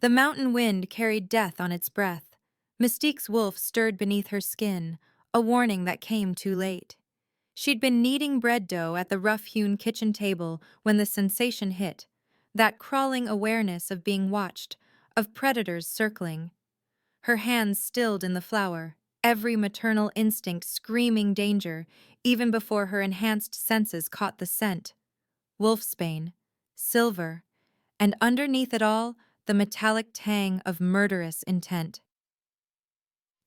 The mountain wind carried death on its breath. Mystique's wolf stirred beneath her skin, a warning that came too late. She'd been kneading bread dough at the rough-hewn kitchen table when the sensation hit, that crawling awareness of being watched, of predators circling. Her hands stilled in the flour, every maternal instinct screaming danger, even before her enhanced senses caught the scent. Wolfsbane, silver, and underneath it all, the metallic tang of murderous intent.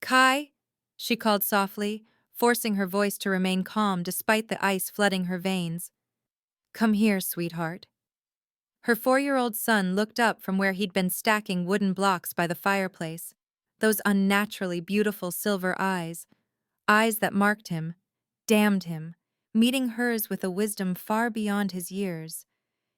"Kai," she called softly, forcing her voice to remain calm despite the ice flooding her veins. "Come here, sweetheart." Her 4-year-old son looked up from where he'd been stacking wooden blocks by the fireplace, those unnaturally beautiful silver eyes, eyes that marked him, damned him, meeting hers with a wisdom far beyond his years.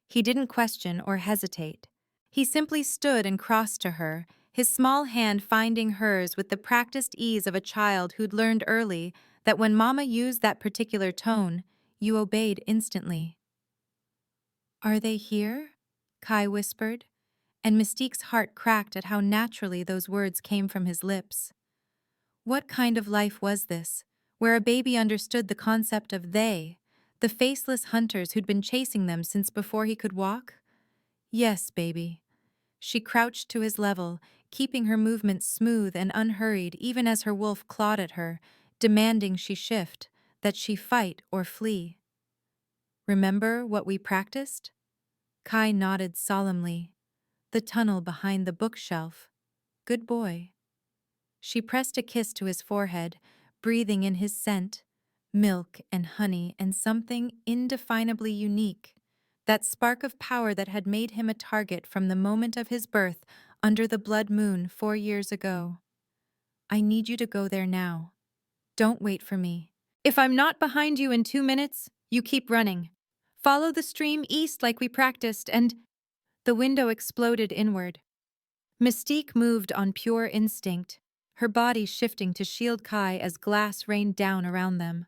He didn't question or hesitate. He simply stood and crossed to her, his small hand finding hers with the practiced ease of a child who'd learned early that when Mama used that particular tone, you obeyed instantly. "Are they here?" Kai whispered, and Mystique's heart cracked at how naturally those words came from his lips. What kind of life was this, where a baby understood the concept of they, the faceless hunters who'd been chasing them since before he could walk? "Yes, baby." She crouched to his level, keeping her movements smooth and unhurried even as her wolf clawed at her, demanding she shift, that she fight or flee. "Remember what we practiced?" Kai nodded solemnly. "The tunnel behind the bookshelf. Good boy." She pressed a kiss to his forehead, breathing in his scent, milk and honey and something indefinably unique, that spark of power that had made him a target from the moment of his birth under the blood moon 4 years ago. "I need you to go there now. Don't wait for me. If I'm not behind you in 2 minutes, you keep running. Follow the stream east like we practiced and—" The window exploded inward. Mystique moved on pure instinct, her body shifting to shield Kai as glass rained down around them.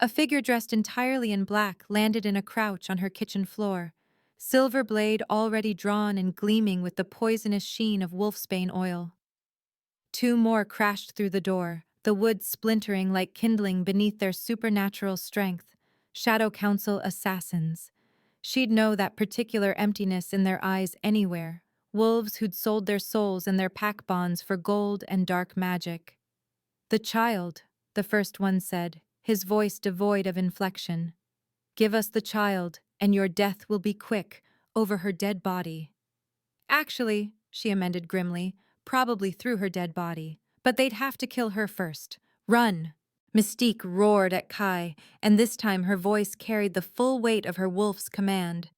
A figure dressed entirely in black landed in a crouch on her kitchen floor, silver blade already drawn and gleaming with the poisonous sheen of wolfsbane oil. 2 more crashed through the door, the wood splintering like kindling beneath their supernatural strength. Shadow Council assassins. She'd know that particular emptiness in their eyes anywhere. Wolves who'd sold their souls and their pack bonds for gold and dark magic. "The child," the first one said, his voice devoid of inflection. "Give us the child, and your death will be quick, over her dead body." "Actually," she amended grimly, "probably through her dead body. But they'd have to kill her first. Run!" Mystique roared at Kai, and this time her voice carried the full weight of her wolf's command.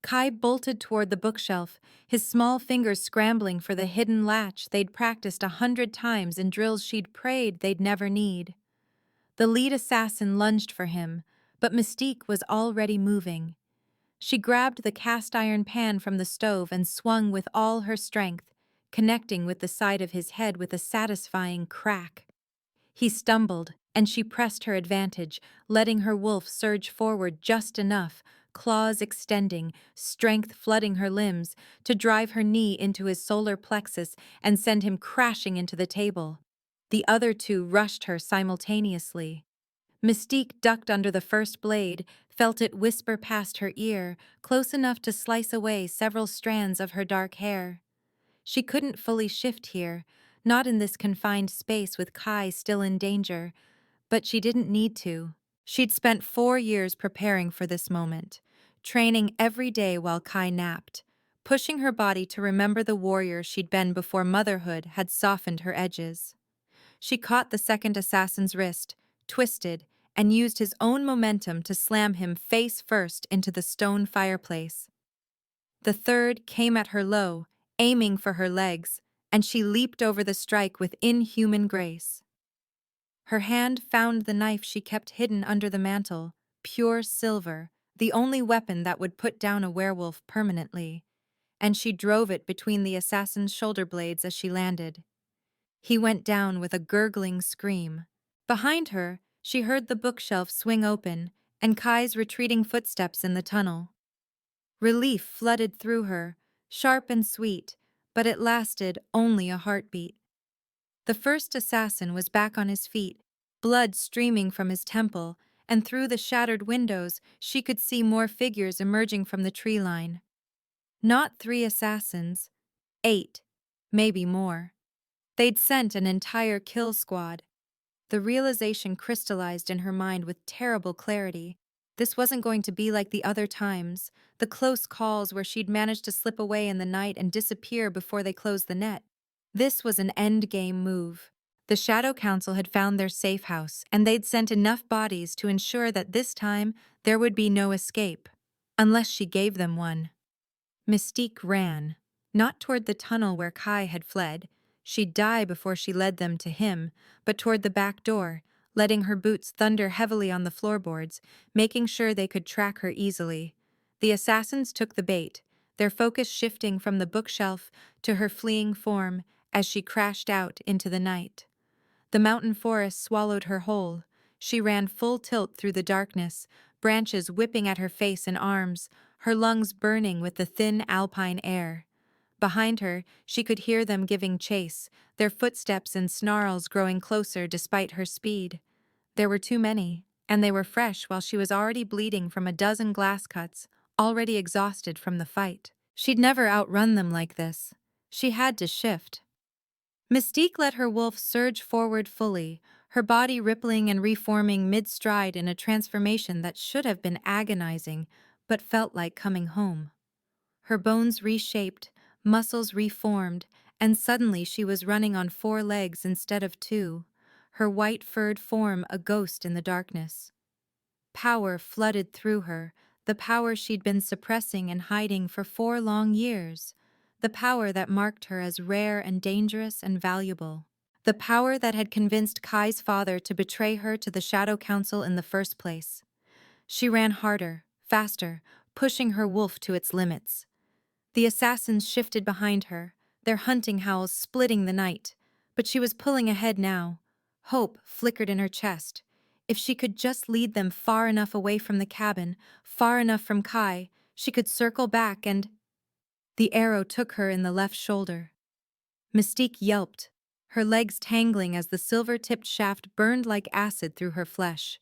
Kai bolted toward the bookshelf, his small fingers scrambling for the hidden latch they'd practiced 100 times in drills she'd prayed they'd never need. The lead assassin lunged for him, but Mystique was already moving. She grabbed the cast-iron pan from the stove and swung with all her strength, connecting with the side of his head with a satisfying crack. He stumbled, and she pressed her advantage, letting her wolf surge forward just enough, claws extending, strength flooding her limbs, to drive her knee into his solar plexus and send him crashing into the table. The other 2 rushed her simultaneously. Mystique ducked under the first blade, felt it whisper past her ear, close enough to slice away several strands of her dark hair. She couldn't fully shift here, not in this confined space with Kai still in danger, but she didn't need to. She'd spent 4 years preparing for this moment, training every day while Kai napped, pushing her body to remember the warrior she'd been before motherhood had softened her edges. She caught the second assassin's wrist, twisted, and used his own momentum to slam him face first into the stone fireplace. The third came at her low, aiming for her legs, and she leaped over the strike with inhuman grace. Her hand found the knife she kept hidden under the mantle, pure silver, the only weapon that would put down a werewolf permanently, and she drove it between the assassin's shoulder blades as she landed. He went down with a gurgling scream. Behind her, she heard the bookshelf swing open and Kai's retreating footsteps in the tunnel. Relief flooded through her, sharp and sweet, but it lasted only a heartbeat. The first assassin was back on his feet, blood streaming from his temple, and through the shattered windows she could see more figures emerging from the tree line. Not 3 assassins, 8, maybe more. They'd sent an entire kill squad. The realization crystallized in her mind with terrible clarity. This wasn't going to be like the other times, the close calls where she'd managed to slip away in the night and disappear before they closed the net. This was an endgame move. The Shadow Council had found their safe house, and they'd sent enough bodies to ensure that this time there would be no escape. Unless she gave them one. Mystique ran, not toward the tunnel where Kai had fled. She'd die before she led them to him, but toward the back door, letting her boots thunder heavily on the floorboards, making sure they could track her easily. The assassins took the bait, their focus shifting from the bookshelf to her fleeing form as she crashed out into the night. The mountain forest swallowed her whole. She ran full tilt through the darkness, branches whipping at her face and arms, her lungs burning with the thin alpine air. Behind her, she could hear them giving chase, their footsteps and snarls growing closer despite her speed. There were too many, and they were fresh while she was already bleeding from a dozen glass cuts, already exhausted from the fight. She'd never outrun them like this. She had to shift. Mystique let her wolf surge forward fully, her body rippling and reforming mid-stride in a transformation that should have been agonizing, but felt like coming home. Her bones reshaped, muscles reformed, and suddenly she was running on 4 legs instead of 2, her white-furred form a ghost in the darkness. Power flooded through her, the power she'd been suppressing and hiding for 4 long years. The power that marked her as rare and dangerous and valuable. The power that had convinced Kai's father to betray her to the Shadow Council in the first place. She ran harder, faster, pushing her wolf to its limits. The assassins shifted behind her, their hunting howls splitting the night. But she was pulling ahead now. Hope flickered in her chest. If she could just lead them far enough away from the cabin, far enough from Kai, she could circle back and... The arrow took her in the left shoulder. Mystique yelped, her legs tangling as the silver-tipped shaft burned like acid through her flesh.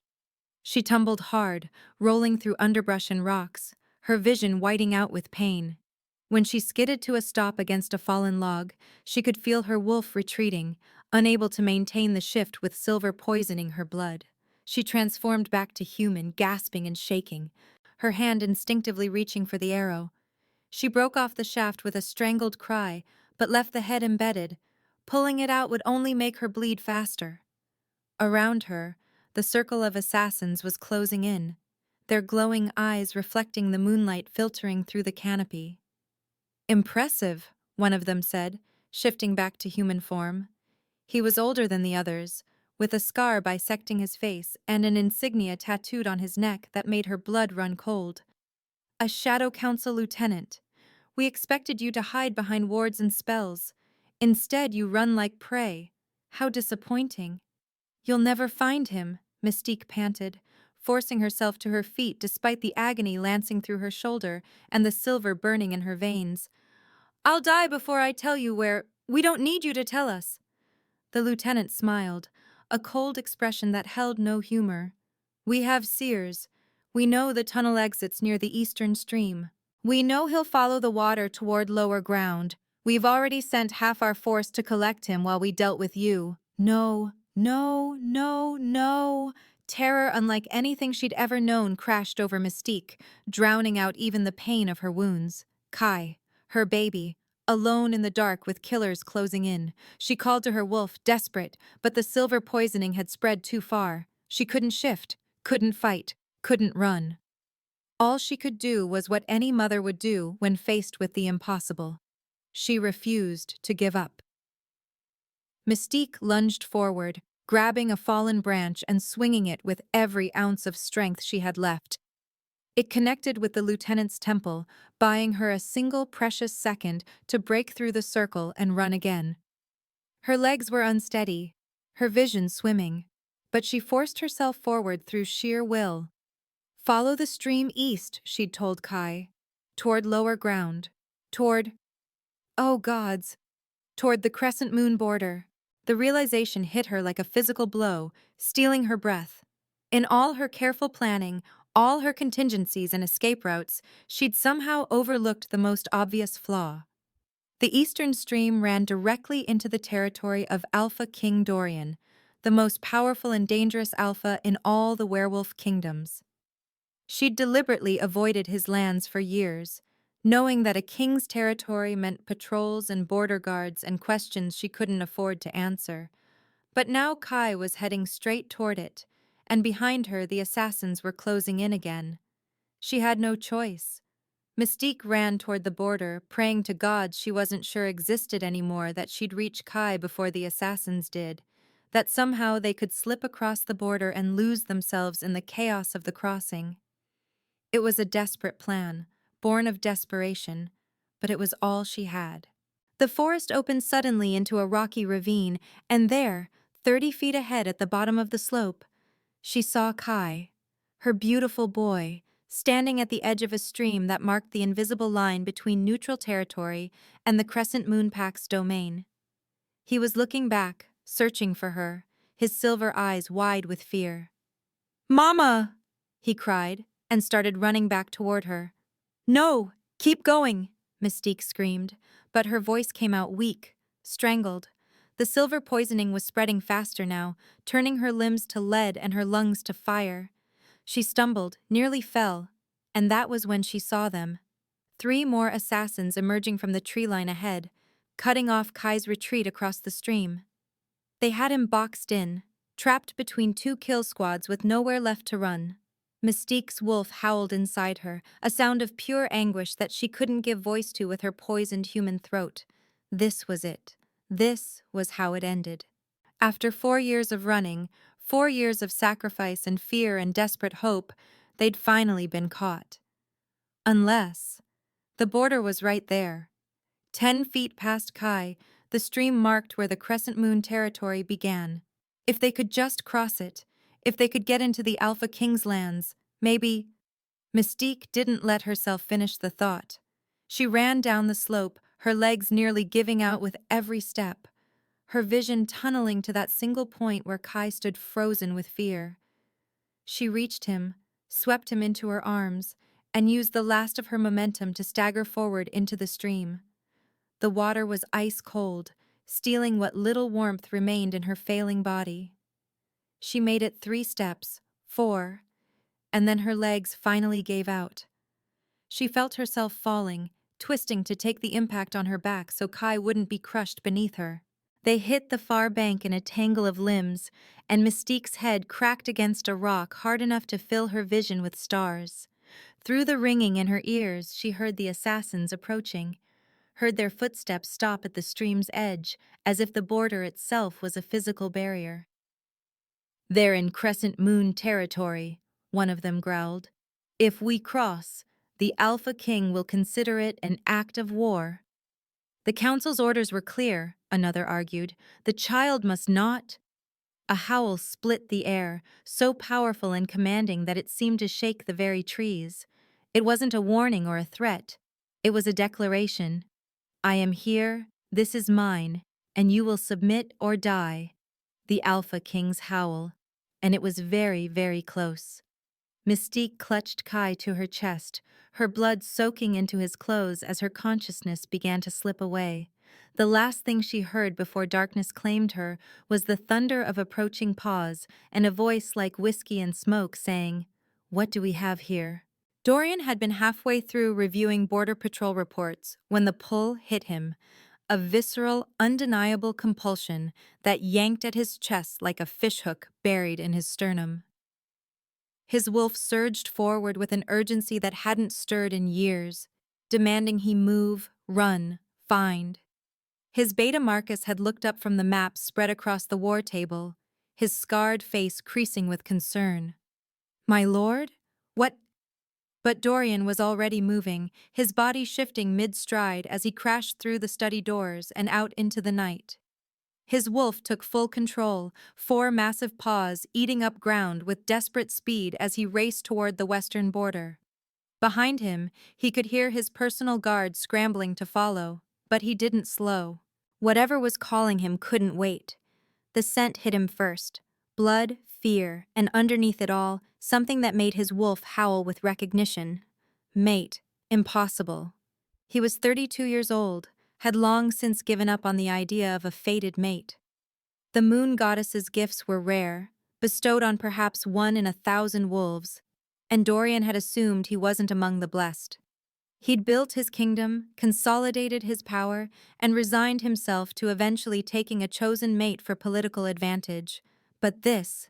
She tumbled hard, rolling through underbrush and rocks, her vision whiting out with pain. When she skidded to a stop against a fallen log, she could feel her wolf retreating, unable to maintain the shift with silver poisoning her blood. She transformed back to human, gasping and shaking, her hand instinctively reaching for the arrow. She broke off the shaft with a strangled cry, but left the head embedded. Pulling it out would only make her bleed faster. Around her, the circle of assassins was closing in, their glowing eyes reflecting the moonlight filtering through the canopy. "Impressive," one of them said, shifting back to human form. He was older than the others, with a scar bisecting his face and an insignia tattooed on his neck that made her blood run cold. "A Shadow Council lieutenant. We expected you to hide behind wards and spells. Instead, you run like prey. How disappointing." "You'll never find him," Mystique panted, forcing herself to her feet despite the agony lancing through her shoulder and the silver burning in her veins. "I'll die before I tell you where. We don't need you to tell us." The lieutenant smiled, a cold expression that held no humor. "We have seers. We know the tunnel exits near the eastern stream. We know he'll follow the water toward lower ground. We've already sent half our force to collect him while we dealt with you." No, no, no, no. Terror unlike anything she'd ever known crashed over Mystique, drowning out even the pain of her wounds. Kai, her baby, alone in the dark with killers closing in. She called to her wolf, desperate, but the silver poisoning had spread too far. She couldn't shift, couldn't fight, couldn't run. All she could do was what any mother would do when faced with the impossible. She refused to give up. Mystique lunged forward, grabbing a fallen branch and swinging it with every ounce of strength she had left. It connected with the lieutenant's temple, buying her a single precious second to break through the circle and run again. Her legs were unsteady, her vision swimming, but she forced herself forward through sheer will. "Follow the stream east," she'd told Kai. "Toward lower ground. Toward..." Oh gods! Toward the crescent moon border. The realization hit her like a physical blow, stealing her breath. In all her careful planning, all her contingencies and escape routes, she'd somehow overlooked the most obvious flaw. The eastern stream ran directly into the territory of Alpha King Dorian, the most powerful and dangerous alpha in all the werewolf kingdoms. She'd deliberately avoided his lands for years, knowing that a king's territory meant patrols and border guards and questions she couldn't afford to answer. But now Kai was heading straight toward it, and behind her the assassins were closing in again. She had no choice. Mystique ran toward the border, praying to gods she wasn't sure existed anymore that she'd reach Kai before the assassins did, that somehow they could slip across the border and lose themselves in the chaos of the crossing. It was a desperate plan, born of desperation, but it was all she had. The forest opened suddenly into a rocky ravine, and there, 30 feet ahead at the bottom of the slope, she saw Kai, her beautiful boy, standing at the edge of a stream that marked the invisible line between neutral territory and the Crescent Moon Pack's domain. He was looking back, searching for her, his silver eyes wide with fear. "Mama!" he cried, and started running back toward her. "No! Keep going!" Mystique screamed, but her voice came out weak, strangled. The silver poisoning was spreading faster now, turning her limbs to lead and her lungs to fire. She stumbled, nearly fell, and that was when she saw them. 3 more assassins emerging from the tree line ahead, cutting off Kai's retreat across the stream. They had him boxed in, trapped between 2 kill squads with nowhere left to run. Mystique's wolf howled inside her, a sound of pure anguish that she couldn't give voice to with her poisoned human throat. This was it. This was how it ended. After 4 years of running, 4 years of sacrifice and fear and desperate hope, they'd finally been caught. Unless the border was right there. 10 feet past Kai, the stream marked where the Crescent Moon territory began. If they could just cross it, if they could get into the Alpha King's lands, maybe... Mystique didn't let herself finish the thought. She ran down the slope, her legs nearly giving out with every step, her vision tunneling to that single point where Kai stood frozen with fear. She reached him, swept him into her arms, and used the last of her momentum to stagger forward into the stream. The water was ice cold, stealing what little warmth remained in her failing body. She made it 3 steps, 4, and then her legs finally gave out. She felt herself falling, twisting to take the impact on her back so Kai wouldn't be crushed beneath her. They hit the far bank in a tangle of limbs, and Mystique's head cracked against a rock hard enough to fill her vision with stars. Through the ringing in her ears, she heard the assassins approaching, heard their footsteps stop at the stream's edge, as if the border itself was a physical barrier. "They're in Crescent Moon territory," one of them growled. "If we cross, the Alpha King will consider it an act of war." "The Council's orders were clear," another argued. "The child must not—" A howl split the air, so powerful and commanding that it seemed to shake the very trees. It wasn't a warning or a threat. It was a declaration. "I am here, this is mine, and you will submit or die." The Alpha King's howl. And it was very, very close. Mystique clutched Kai to her chest, her blood soaking into his clothes as her consciousness began to slip away. The last thing she heard before darkness claimed her was the thunder of approaching paws and a voice like whiskey and smoke saying, "What do we have here?" Dorian had been halfway through reviewing Border Patrol reports when the pull hit him, a visceral, undeniable compulsion that yanked at his chest like a fishhook buried in his sternum. His wolf surged forward with an urgency that hadn't stirred in years, demanding he move, run, find. His beta Marcus had looked up from the map spread across the war table, his scarred face creasing with concern. "My lord? What—" But Dorian was already moving, his body shifting mid-stride as he crashed through the study doors and out into the night. His wolf took full control, 4 massive paws eating up ground with desperate speed as he raced toward the western border. Behind him, he could hear his personal guard scrambling to follow, But he didn't slow. Whatever was calling him couldn't wait. The scent hit him first. Blood, fear, and underneath it all, something that made his wolf howl with recognition. Mate. Impossible. He was 32 years old, had long since given up on the idea of a fated mate. The moon goddess's gifts were rare, bestowed on perhaps 1 in 1,000 wolves, and Dorian had assumed he wasn't among the blessed. He'd built his kingdom, consolidated his power, and resigned himself to eventually taking a chosen mate for political advantage. But this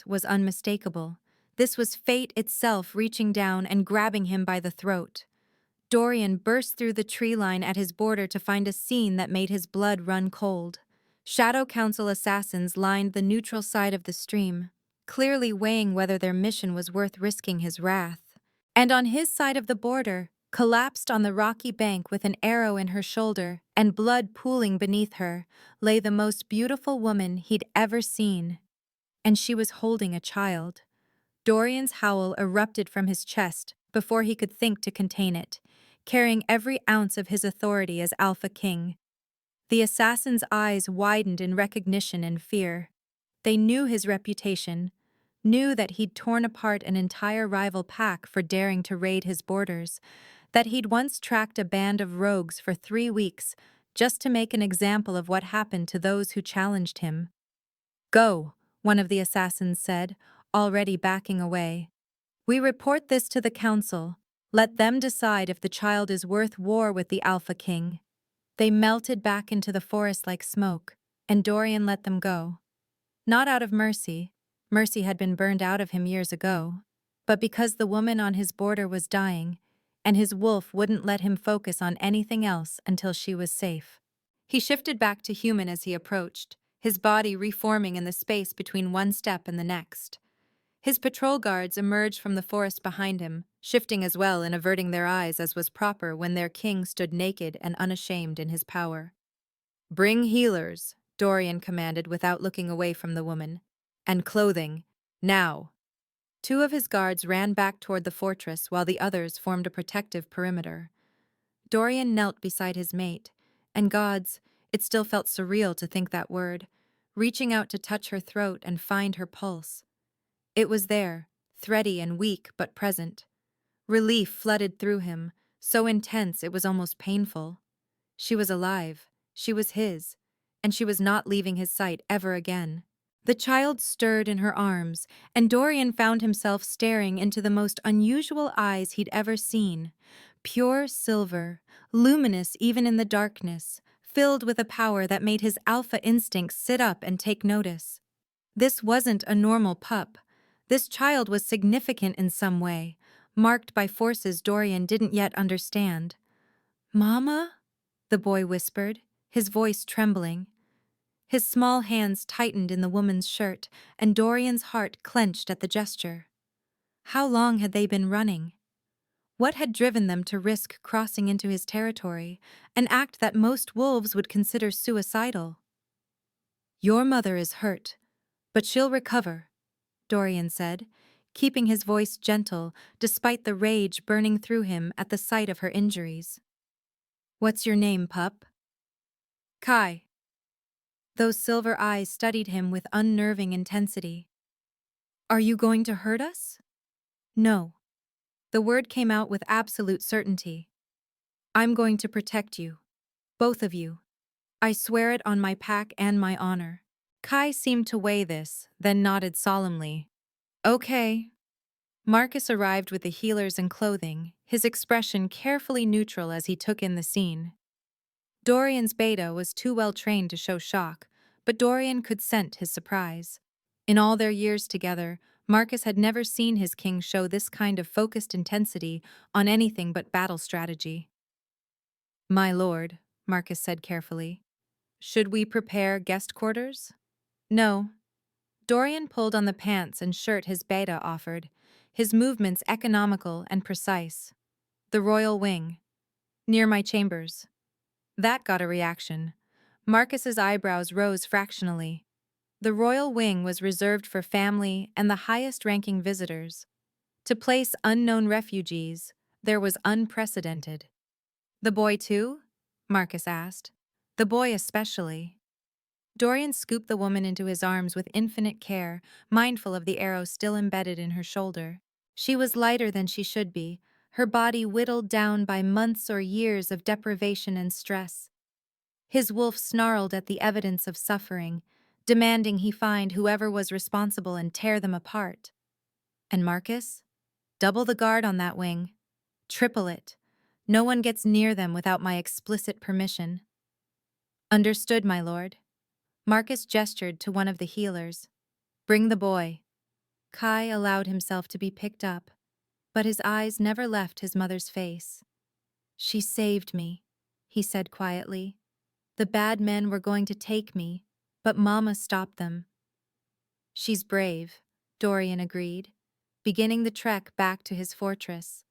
was unmistakable. This was fate itself reaching down and grabbing him by the throat. Dorian burst through the tree line at his border to find a scene that made his blood run cold. Shadow Council assassins lined the neutral side of the stream, clearly weighing whether their mission was worth risking his wrath. And on his side of the border, collapsed on the rocky bank with an arrow in her shoulder and blood pooling beneath her, lay the most beautiful woman he'd ever seen. And she was holding a child. Dorian's howl erupted from his chest before he could think to contain it, carrying every ounce of his authority as Alpha King. The assassin's eyes widened in recognition and fear. They knew his reputation, knew that he'd torn apart an entire rival pack for daring to raid his borders, that he'd once tracked a band of rogues for 3 weeks just to make an example of what happened to those who challenged him. "Go," one of the assassins said, already backing away. "We report this to the council. Let them decide if the child is worth war with the Alpha King." They melted back into the forest like smoke, and Dorian let them go. Not out of mercy. Mercy had been burned out of him years ago. But because the woman on his border was dying, and his wolf wouldn't let him focus on anything else until she was safe. He shifted back to human as he approached, his body reforming in the space between one step and the next. His patrol guards emerged from the forest behind him, shifting as well and averting their eyes as was proper when their king stood naked and unashamed in his power. "Bring healers," Dorian commanded without looking away from the woman. "And clothing. Now." 2 of his guards ran back toward the fortress while the others formed a protective perimeter. Dorian knelt beside his mate, and gods, it still felt surreal to think that word, reaching out to touch her throat and find her pulse. It was there, thready and weak but present. Relief flooded through him, so intense it was almost painful. She was alive, she was his, and she was not leaving his sight ever again. The child stirred in her arms, and Dorian found himself staring into the most unusual eyes he'd ever seen. Pure silver, luminous even in the darkness, filled with a power that made his alpha instincts sit up and take notice. This wasn't a normal pup. This child was significant in some way, marked by forces Dorian didn't yet understand. "Mama?" the boy whispered, his voice trembling. His small hands tightened in the woman's shirt, and Dorian's heart clenched at the gesture. How long had they been running? What had driven them to risk crossing into his territory, an act that most wolves would consider suicidal? "Your mother is hurt, but she'll recover," Dorian said, keeping his voice gentle despite the rage burning through him at the sight of her injuries. "What's your name, pup?" "Kai." Those silver eyes studied him with unnerving intensity. "Are you going to hurt us?" "No." The word came out with absolute certainty. "I'm going to protect you. Both of you. I swear it on my pack and my honor." Kai seemed to weigh this, then nodded solemnly. "Okay." Marcus arrived with the healers and clothing, his expression carefully neutral as he took in the scene. Dorian's beta was too well trained to show shock, but Dorian could scent his surprise. In all their years together, Marcus had never seen his king show this kind of focused intensity on anything but battle strategy. "My lord," Marcus said carefully, "should we prepare guest quarters?" "No." Dorian pulled on the pants and shirt his beta offered, his movements economical and precise. "The royal wing. Near my chambers." That got a reaction. Marcus's eyebrows rose fractionally. The royal wing was reserved for family and the highest-ranking visitors. To place unknown refugees, there was unprecedented. "The boy too?" Marcus asked. The boy especially. Dorian scooped the woman into his arms with infinite care, mindful of the arrow still embedded in her shoulder. She was lighter than she should be, her body whittled down by months or years of deprivation and stress. His wolf snarled at the evidence of suffering, demanding he find whoever was responsible and tear them apart. And Marcus? Double the guard on that wing. Triple it. No one gets near them without my explicit permission. Understood, my lord. Marcus gestured to one of the healers. Bring the boy. Kai allowed himself to be picked up, but his eyes never left his mother's face. She saved me, he said quietly. The bad men were going to take me, but Mama stopped them. She's brave, Dorian agreed, beginning the trek back to his fortress.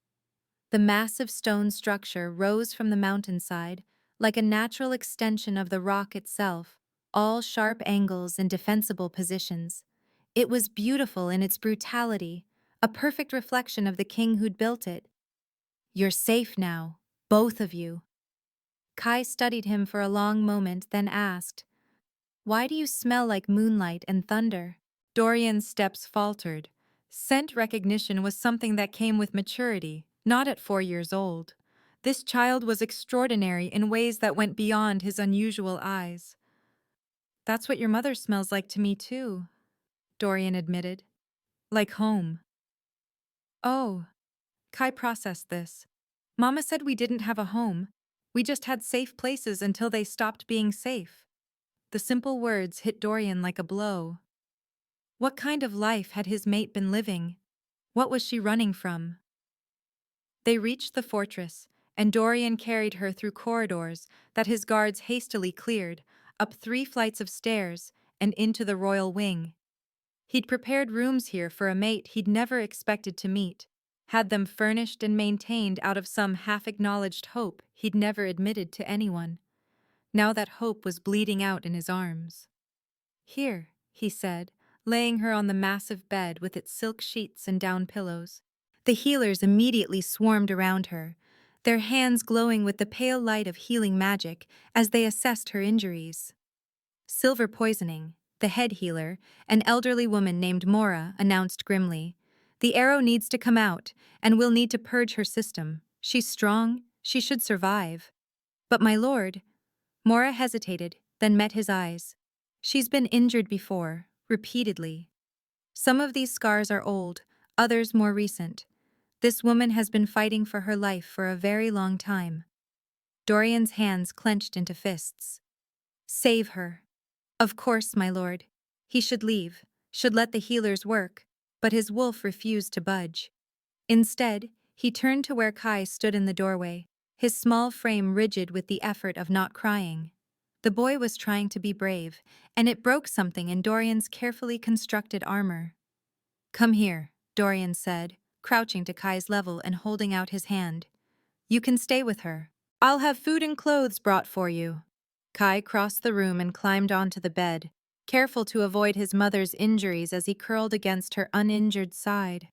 The massive stone structure rose from the mountainside, like a natural extension of the rock itself, all sharp angles and defensible positions. It was beautiful in its brutality, a perfect reflection of the king who'd built it. You're safe now, both of you. Kai studied him for a long moment, then asked, Why do you smell like moonlight and thunder? Dorian's steps faltered. Scent recognition was something that came with maturity, not at 4 years old. This child was extraordinary in ways that went beyond his unusual eyes. That's what your mother smells like to me too, Dorian admitted. Like home. Oh, Kai processed this. Mama said we didn't have a home. We just had safe places until they stopped being safe. The simple words hit Dorian like a blow. What kind of life had his mate been living? What was she running from? They reached the fortress, and Dorian carried her through corridors that his guards hastily cleared, up 3 flights of stairs, and into the royal wing. He'd prepared rooms here for a mate he'd never expected to meet, had them furnished and maintained out of some half-acknowledged hope he'd never admitted to anyone. Now that hope was bleeding out in his arms. Here, he said, laying her on the massive bed with its silk sheets and down pillows. The healers immediately swarmed around her, their hands glowing with the pale light of healing magic as they assessed her injuries. Silver poisoning, the head healer, an elderly woman named Mora, announced grimly. The arrow needs to come out, and we'll need to purge her system. She's strong, she should survive. But my lord, Mora hesitated, then met his eyes. She's been injured before, repeatedly. Some of these scars are old, others more recent. This woman has been fighting for her life for a very long time. Dorian's hands clenched into fists. Save her. Of course, my lord. He should leave, should let the healers work, but his wolf refused to budge. Instead, he turned to where Kai stood in the doorway, his small frame rigid with the effort of not crying. The boy was trying to be brave, and it broke something in Dorian's carefully constructed armor. Come here, Dorian said, crouching to Kai's level and holding out his hand. You can stay with her. I'll have food and clothes brought for you. Kai crossed the room and climbed onto the bed, careful to avoid his mother's injuries as he curled against her uninjured side.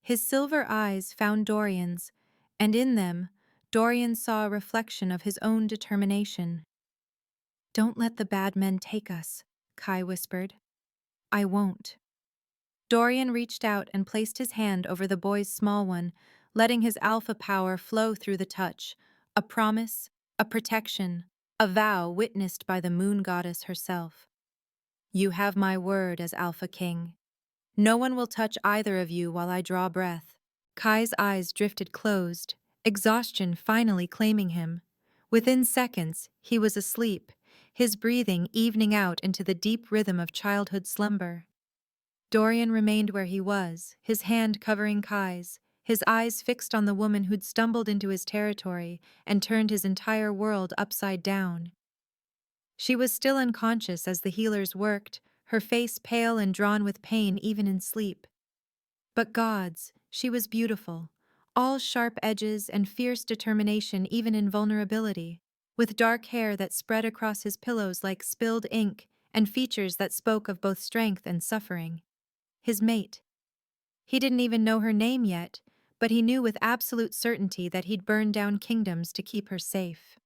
His silver eyes found Dorian's, and in them, Dorian saw a reflection of his own determination. Don't let the bad men take us, Kai whispered. I won't. Dorian reached out and placed his hand over the boy's small one, letting his alpha power flow through the touch, a promise, a protection, a vow witnessed by the moon goddess herself. You have my word as Alpha King. No one will touch either of you while I draw breath. Kai's eyes drifted closed, exhaustion finally claiming him. Within seconds, he was asleep, his breathing evening out into the deep rhythm of childhood slumber. Dorian remained where he was, his hand covering Kai's, his eyes fixed on the woman who'd stumbled into his territory and turned his entire world upside down. She was still unconscious as the healers worked, her face pale and drawn with pain even in sleep. But gods, she was beautiful, all sharp edges and fierce determination even in vulnerability, with dark hair that spread across his pillows like spilled ink and features that spoke of both strength and suffering. His mate. He didn't even know her name yet, but he knew with absolute certainty that he'd burn down kingdoms to keep her safe.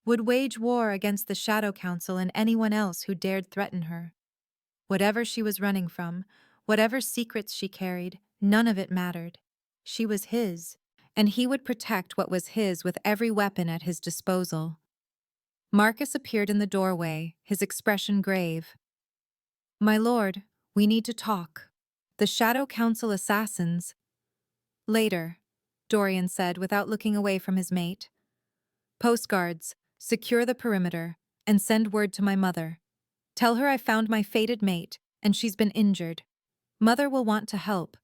would wage war against the Shadow Council and anyone else who dared threaten her. Whatever she was running from, whatever secrets she carried, none of it mattered. She was his, and he would protect what was his with every weapon at his disposal. Marcus appeared in the doorway, his expression grave. "My lord, we need to talk. The Shadow Council assassins—" "Later," Dorian said without looking away from his mate. "Postguards, secure the perimeter, and send word to my mother. Tell her I found my fated mate, and she's been injured. Mother will want to help.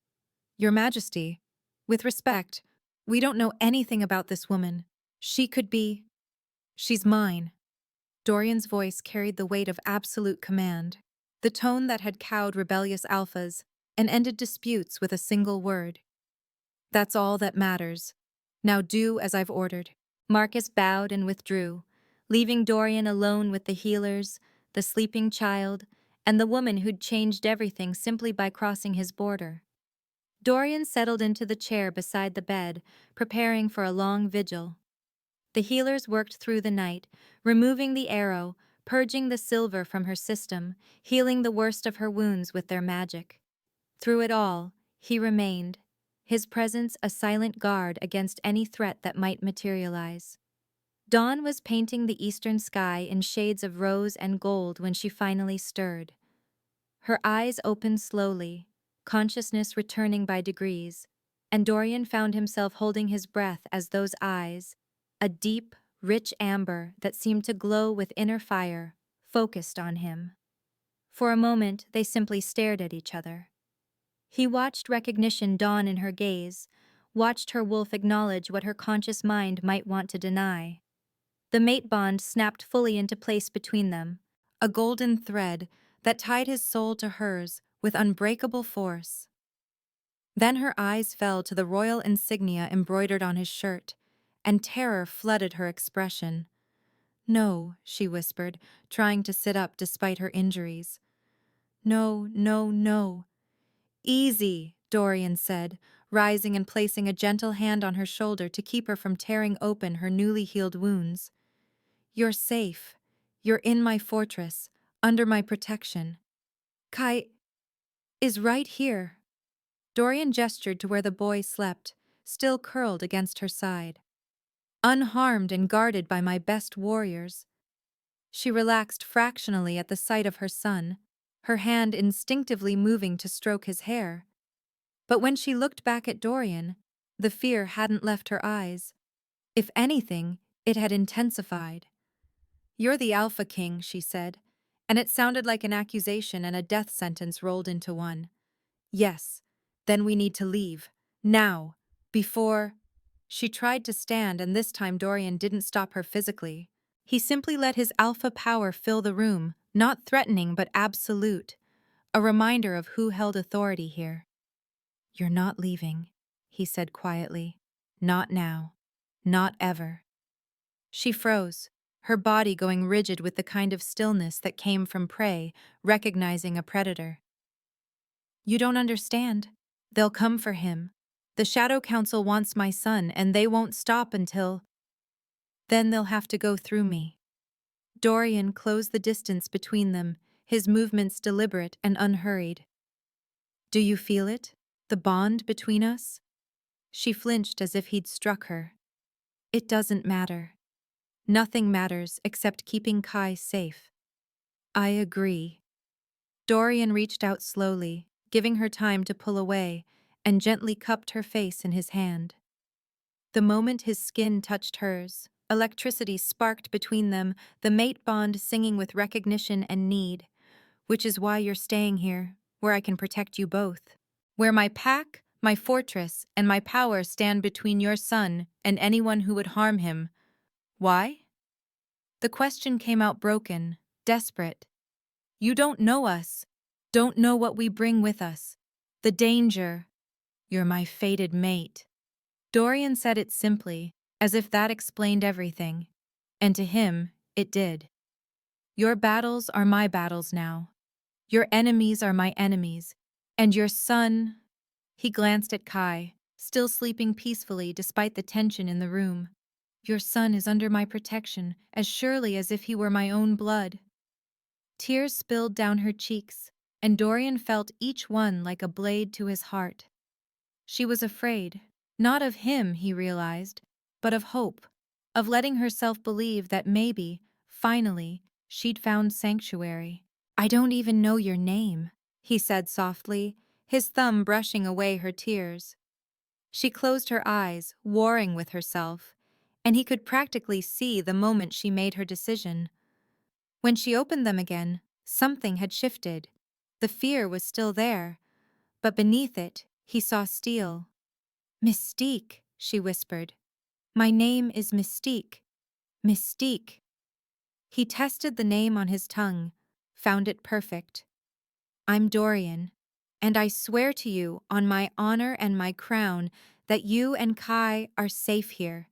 Your Majesty, with respect, we don't know anything about this woman. She could be— She's mine." Dorian's voice carried the weight of absolute command, the tone that had cowed rebellious alphas and ended disputes with a single word. "That's all that matters. Now do as I've ordered." Marcus bowed and withdrew, leaving Dorian alone with the healers, the sleeping child, and the woman who'd changed everything simply by crossing his border. Dorian settled into the chair beside the bed, preparing for a long vigil. The healers worked through the night, removing the arrow, purging the silver from her system, healing the worst of her wounds with their magic. Through it all, he remained, his presence a silent guard against any threat that might materialize. Dawn was painting the eastern sky in shades of rose and gold when she finally stirred. Her eyes opened slowly, consciousness returning by degrees, and Dorian found himself holding his breath as those eyes, a deep, rich amber that seemed to glow with inner fire, focused on him. For a moment, they simply stared at each other. He watched recognition dawn in her gaze, watched her wolf acknowledge what her conscious mind might want to deny. The mate bond snapped fully into place between them, a golden thread that tied his soul to hers with unbreakable force. Then her eyes fell to the royal insignia embroidered on his shirt, and terror flooded her expression. "No," she whispered, trying to sit up despite her injuries. "No, no, no." "Easy," Dorian said, rising and placing a gentle hand on her shoulder to keep her from tearing open her newly healed wounds. "You're safe. You're in my fortress, under my protection. Kai is right here." Dorian gestured to where the boy slept, still curled against her side. "Unharmed and guarded by my best warriors." She relaxed fractionally at the sight of her son, her hand instinctively moving to stroke his hair. But when she looked back at Dorian, the fear hadn't left her eyes. If anything, it had intensified. "You're the Alpha King," she said, and it sounded like an accusation and a death sentence rolled into one. "Yes, then we need to leave. Now. Before—" She tried to stand, and this time Dorian didn't stop her physically. He simply let his alpha power fill the room, not threatening but absolute, a reminder of who held authority here. "You're not leaving," he said quietly. "Not now. Not ever." She froze, her body going rigid with the kind of stillness that came from prey, recognizing a predator. "You don't understand. They'll come for him. The Shadow Council wants my son, and they won't stop until— Then they'll have to go through me." Dorian closed the distance between them, his movements deliberate and unhurried. "Do you feel it? The bond between us?" She flinched as if he'd struck her. "It doesn't matter. Nothing matters except keeping Kai safe." "I agree." Dorian reached out slowly, giving her time to pull away, and gently cupped her face in his hand. The moment his skin touched hers, electricity sparked between them, the mate bond singing with recognition and need. "Which is why you're staying here, where I can protect you both. Where my pack, my fortress, and my power stand between your son and anyone who would harm him. Why?" The question came out broken, desperate. "You don't know us. Don't know what we bring with us. The danger. You're my fated mate." Dorian said it simply, as if that explained everything. And to him, it did. "Your battles are my battles now. Your enemies are my enemies. And your son—" He glanced at Kai, still sleeping peacefully despite the tension in the room. Your son is under my protection, as surely as if he were my own blood. Tears spilled down her cheeks, and Dorian felt each one like a blade to his heart. She was afraid, not of him, he realized, but of hope, of letting herself believe that maybe, finally, she'd found sanctuary. I don't even know your name, he said softly, his thumb brushing away her tears. She closed her eyes, warring with herself, and he could practically see the moment she made her decision. When she opened them again, something had shifted. The fear was still there, but beneath it, he saw steel. Mystique, she whispered. My name is Mystique. Mystique. He tested the name on his tongue, found it perfect. I'm Dorian, and I swear to you on my honor and my crown that you and Kai are safe here.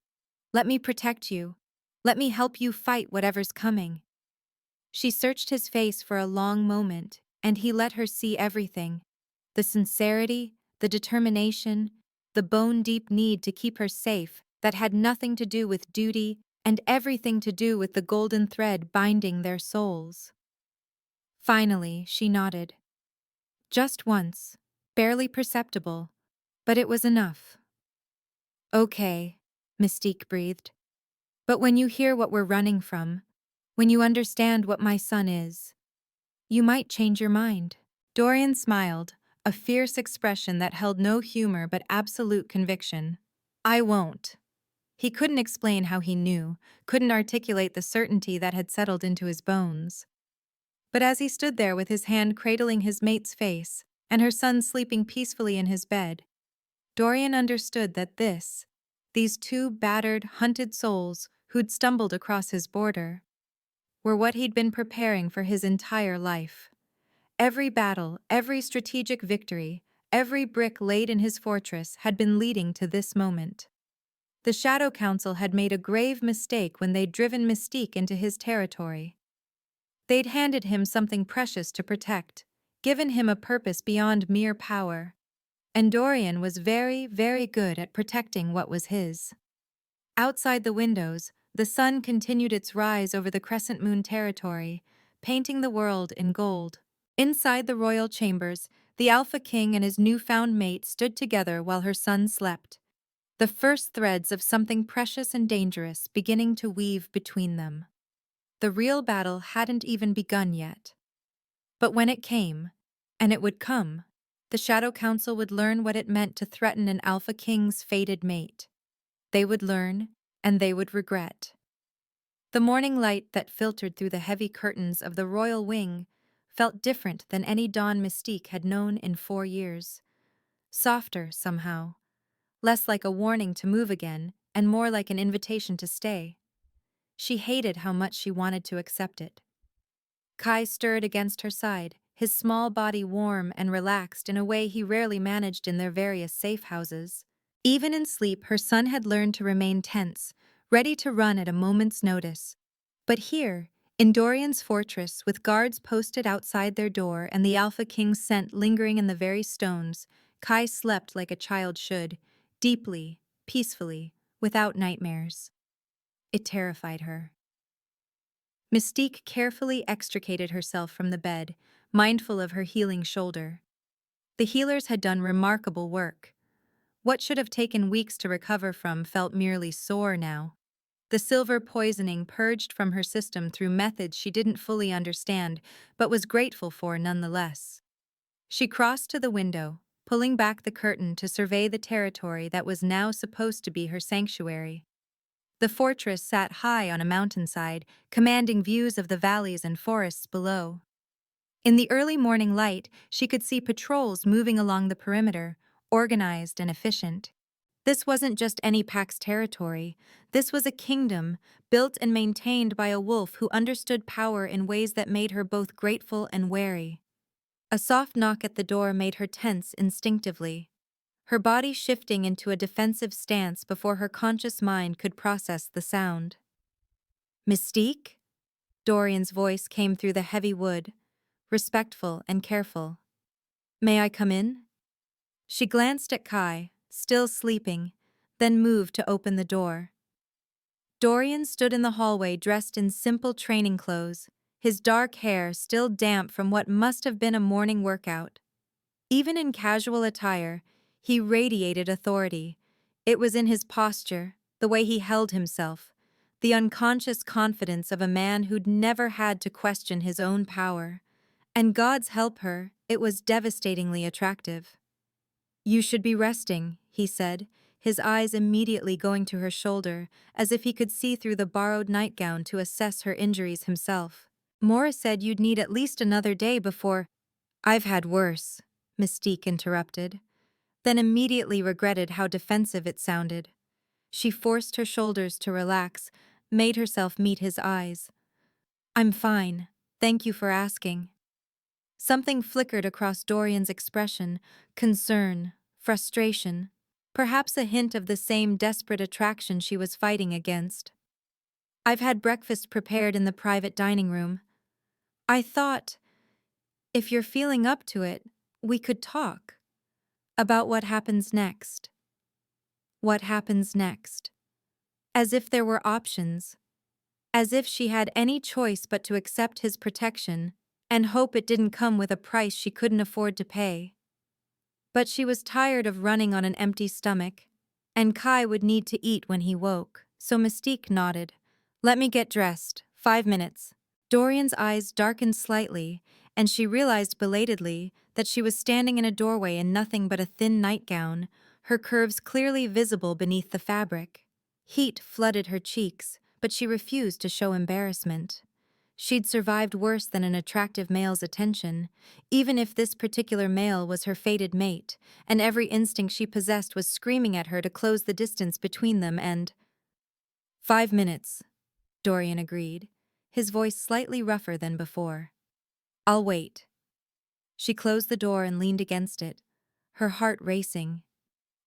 Let me protect you. Let me help you fight whatever's coming. She searched his face for a long moment, and he let her see everything. The sincerity, the determination, the bone-deep need to keep her safe that had nothing to do with duty and everything to do with the golden thread binding their souls. Finally, she nodded. Just once, barely perceptible, but it was enough. Okay, Mystique breathed. But when you hear what we're running from, when you understand what my son is, you might change your mind. Dorian smiled, a fierce expression that held no humor but absolute conviction. I won't. He couldn't explain how he knew, couldn't articulate the certainty that had settled into his bones. But as he stood there with his hand cradling his mate's face, and her son sleeping peacefully in his bed, Dorian understood that these two battered, hunted souls who'd stumbled across his border, were what he'd been preparing for his entire life. Every battle, every strategic victory, every brick laid in his fortress had been leading to this moment. The Shadow Council had made a grave mistake when they'd driven Mystique into his territory. They'd handed him something precious to protect, given him a purpose beyond mere power. And Dorian was very, very good at protecting what was his. Outside the windows, the sun continued its rise over the Crescent Moon territory, painting the world in gold. Inside the royal chambers, the Alpha King and his newfound mate stood together while her son slept, the first threads of something precious and dangerous beginning to weave between them. The real battle hadn't even begun yet. But when it came, and it would come, the Shadow Council would learn what it meant to threaten an Alpha King's fated mate. They would learn, and they would regret. The morning light that filtered through the heavy curtains of the royal wing felt different than any dawn Mystique had known in 4 years. Softer, somehow. Less like a warning to move again, and more like an invitation to stay. She hated how much she wanted to accept it. Kai stirred against her side, his small body warm and relaxed in a way he rarely managed in their various safe houses. Even in sleep, her son had learned to remain tense, ready to run at a moment's notice. But here, in Dorian's fortress, with guards posted outside their door and the Alpha King's scent lingering in the very stones, Kai slept like a child should, deeply, peacefully, without nightmares. It terrified her. Mystique carefully extricated herself from the bed, mindful of her healing shoulder. The healers had done remarkable work. What should have taken weeks to recover from felt merely sore now. The silver poisoning purged from her system through methods she didn't fully understand, but was grateful for nonetheless. She crossed to the window, pulling back the curtain to survey the territory that was now supposed to be her sanctuary. The fortress sat high on a mountainside, commanding views of the valleys and forests below. In the early morning light, she could see patrols moving along the perimeter, organized and efficient. This wasn't just any pack's territory. This was a kingdom, built and maintained by a wolf who understood power in ways that made her both grateful and wary. A soft knock at the door made her tense instinctively, her body shifting into a defensive stance before her conscious mind could process the sound. Mystique? Dorian's voice came through the heavy wood, respectful and careful. May I come in? She glanced at Kai, still sleeping, then moved to open the door. Dorian stood in the hallway dressed in simple training clothes, his dark hair still damp from what must have been a morning workout. Even in casual attire, he radiated authority. It was in his posture, the way he held himself, the unconscious confidence of a man who'd never had to question his own power. And God's help her, it was devastatingly attractive. "You should be resting," he said, his eyes immediately going to her shoulder, as if he could see through the borrowed nightgown to assess her injuries himself. "Morris said you'd need at least another day before—" "I've had worse," Mystique interrupted, then immediately regretted how defensive it sounded. She forced her shoulders to relax, made herself meet his eyes. "I'm fine. Thank you for asking." Something flickered across Dorian's expression, concern, frustration, perhaps a hint of the same desperate attraction she was fighting against. "I've had breakfast prepared in the private dining room. I thought, if you're feeling up to it, we could talk about what happens next." What happens next? As if there were options. As if she had any choice but to accept his protection and hope it didn't come with a price she couldn't afford to pay. But she was tired of running on an empty stomach, and Kai would need to eat when he woke, so Mystique nodded. "Let me get dressed. 5 minutes." Dorian's eyes darkened slightly, and she realized belatedly that she was standing in a doorway in nothing but a thin nightgown, her curves clearly visible beneath the fabric. Heat flooded her cheeks, but she refused to show embarrassment. She'd survived worse than an attractive male's attention, even if this particular male was her fated mate, and every instinct she possessed was screaming at her to close the distance between them and— "5 minutes," Dorian agreed, his voice slightly rougher than before. "I'll wait." She closed the door and leaned against it, her heart racing.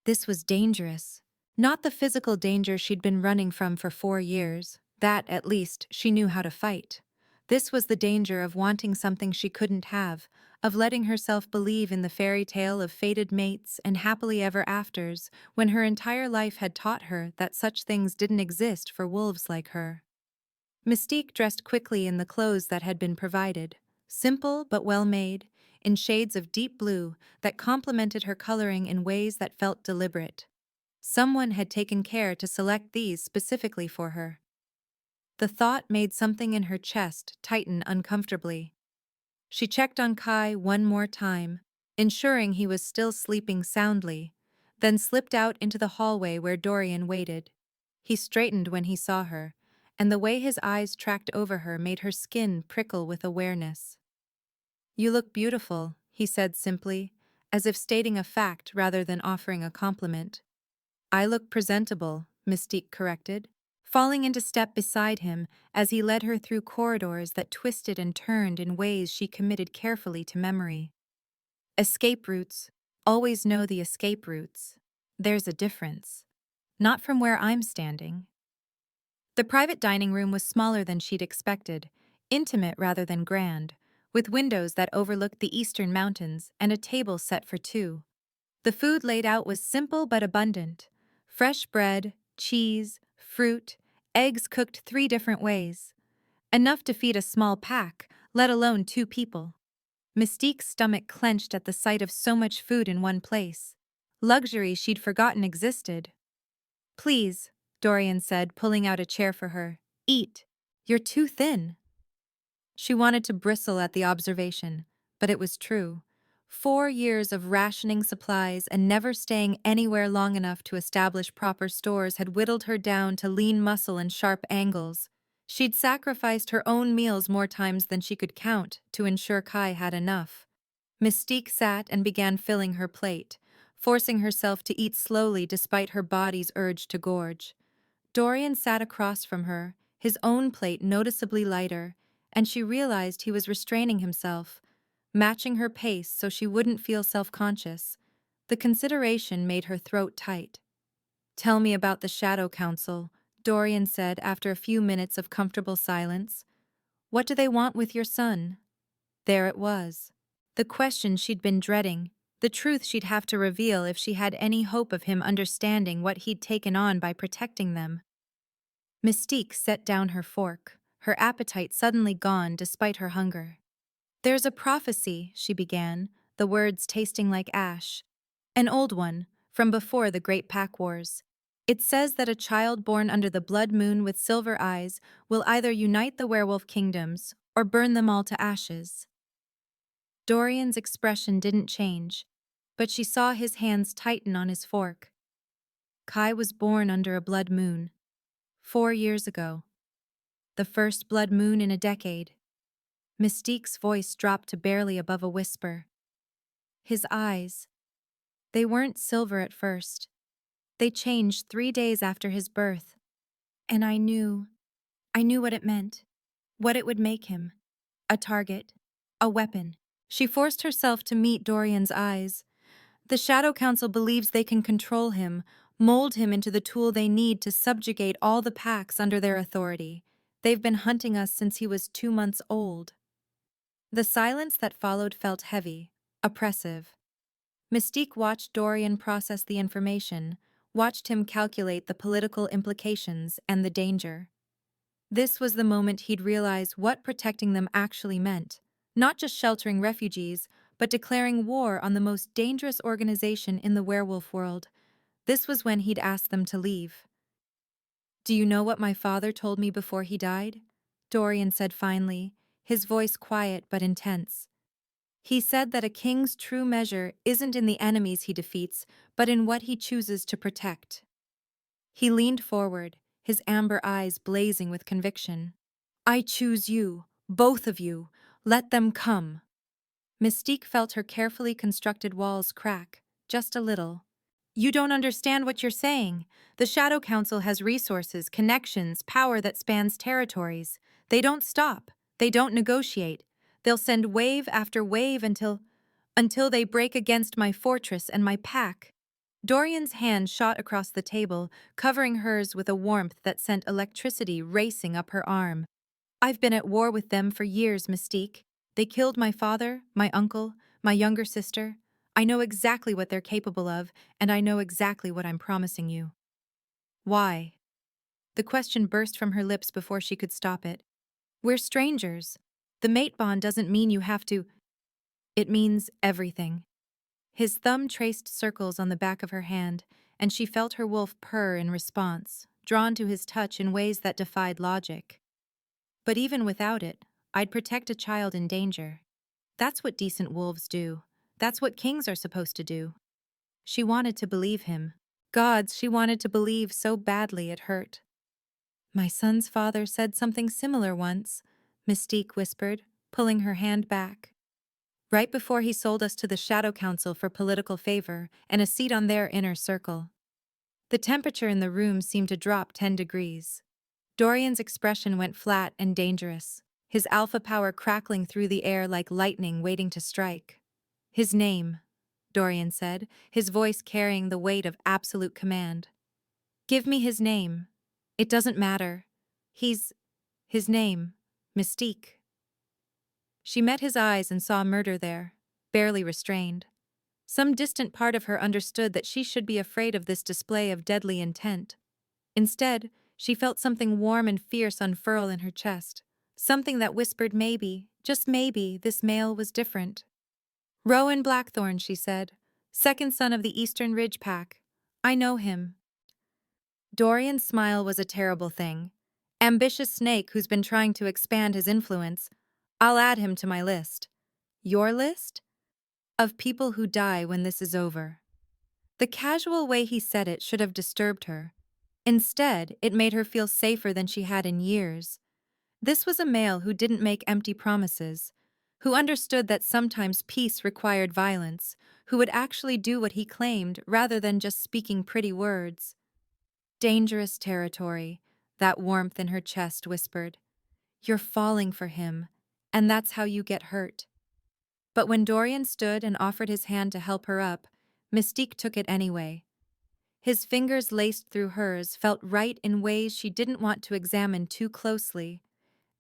This was dangerous. Not the physical danger she'd been running from for 4 years. That, at least, she knew how to fight. This was the danger of wanting something she couldn't have, of letting herself believe in the fairy tale of fated mates and happily ever afters, when her entire life had taught her that such things didn't exist for wolves like her. Mystique dressed quickly in the clothes that had been provided, simple but well-made, in shades of deep blue that complemented her coloring in ways that felt deliberate. Someone had taken care to select these specifically for her. The thought made something in her chest tighten uncomfortably. She checked on Kai one more time, ensuring he was still sleeping soundly, then slipped out into the hallway where Dorian waited. He straightened when he saw her, and the way his eyes tracked over her made her skin prickle with awareness. "You look beautiful," he said simply, as if stating a fact rather than offering a compliment. "I look presentable," Mystique corrected, falling into step beside him as he led her through corridors that twisted and turned in ways she committed carefully to memory. "Escape routes. Always know the escape routes. There's a difference. Not from where I'm standing." The private dining room was smaller than she'd expected, intimate rather than grand, with windows that overlooked the eastern mountains and a table set for 2. The food laid out was simple but abundant. Fresh bread, cheese, fruit, eggs cooked 3 different ways. Enough to feed a small pack, let alone 2 people. Mystique's stomach clenched at the sight of so much food in one place. Luxury she'd forgotten existed. "Please," Dorian said, pulling out a chair for her. "Eat. You're too thin." She wanted to bristle at the observation, but it was true. 4 years of rationing supplies and never staying anywhere long enough to establish proper stores had whittled her down to lean muscle and sharp angles. She'd sacrificed her own meals more times than she could count to ensure Kai had enough. Mystique sat and began filling her plate, forcing herself to eat slowly despite her body's urge to gorge. Dorian sat across from her, his own plate noticeably lighter, and she realized he was restraining himself, matching her pace so she wouldn't feel self-conscious. The consideration made her throat tight. "Tell me about the Shadow Council," Dorian said after a few minutes of comfortable silence. "What do they want with your son?" There it was. The question she'd been dreading, the truth she'd have to reveal if she had any hope of him understanding what he'd taken on by protecting them. Mystique set down her fork, her appetite suddenly gone despite her hunger. "There's a prophecy," she began, the words tasting like ash. "An old one, from before the Great Pack Wars. It says that a child born under the blood moon with silver eyes will either unite the werewolf kingdoms or burn them all to ashes." Dorian's expression didn't change, but she saw his hands tighten on his fork. Kai was born under a blood moon. 4 years ago. The first blood moon in a decade. Mystique's voice dropped to barely above a whisper. His eyes. They weren't silver at first. They changed 3 days after his birth. And I knew what it meant. What it would make him. A target. A weapon. She forced herself to meet Dorian's eyes. The Shadow Council believes they can control him, mold him into the tool they need to subjugate all the packs under their authority. They've been hunting us since he was 2 months old. The silence that followed felt heavy, oppressive. Mystique watched Dorian process the information, watched him calculate the political implications and the danger. This was the moment he'd realize what protecting them actually meant, not just sheltering refugees, but declaring war on the most dangerous organization in the werewolf world. This was when he'd asked them to leave. "Do you know what my father told me before he died?" Dorian said finally, his voice quiet but intense. "He said that a king's true measure isn't in the enemies he defeats, but in what he chooses to protect." He leaned forward, his amber eyes blazing with conviction. "I choose you, both of you. Let them come." Mystique felt her carefully constructed walls crack, just a little. "You don't understand what you're saying. The Shadow Council has resources, connections, power that spans territories. They don't stop. They don't negotiate. They'll send wave after wave until they break against my fortress and my pack." Dorian's hand shot across the table, covering hers with a warmth that sent electricity racing up her arm. "I've been at war with them for years, Mystique. They killed my father, my uncle, my younger sister. I know exactly what they're capable of, and I know exactly what I'm promising you." "Why?" The question burst from her lips before she could stop it. "We're strangers. The mate bond doesn't mean you have to. It means everything." His thumb traced circles on the back of her hand, and she felt her wolf purr in response, drawn to his touch in ways that defied logic. "But even without it, I'd protect a child in danger. That's what decent wolves do. That's what kings are supposed to do." She wanted to believe him. Gods, she wanted to believe so badly it hurt. "My son's father said something similar once," Mystique whispered, pulling her hand back. "Right before he sold us to the Shadow Council for political favor and a seat on their inner circle." The temperature in the room seemed to drop 10 degrees. Dorian's expression went flat and dangerous, his alpha power crackling through the air like lightning waiting to strike. "His name," Dorian said, his voice carrying the weight of absolute command. "Give me his name. It doesn't matter. His name, Mystique." She met his eyes and saw murder there, barely restrained. Some distant part of her understood that she should be afraid of this display of deadly intent. Instead, she felt something warm and fierce unfurl in her chest, something that whispered maybe, just maybe, this male was different. "Rowan Blackthorn," she said, "second son of the Eastern Ridge Pack. I know him." Dorian's smile was a terrible thing. "Ambitious snake who's been trying to expand his influence. I'll add him to my list." "Your list?" "Of people who die when this is over." The casual way he said it should have disturbed her. Instead, it made her feel safer than she had in years. This was a male who didn't make empty promises, who understood that sometimes peace required violence, who would actually do what he claimed rather than just speaking pretty words. Dangerous territory, that warmth in her chest whispered. You're falling for him, and that's how you get hurt. But when Dorian stood and offered his hand to help her up, Mystique took it anyway. His fingers laced through hers felt right in ways she didn't want to examine too closely,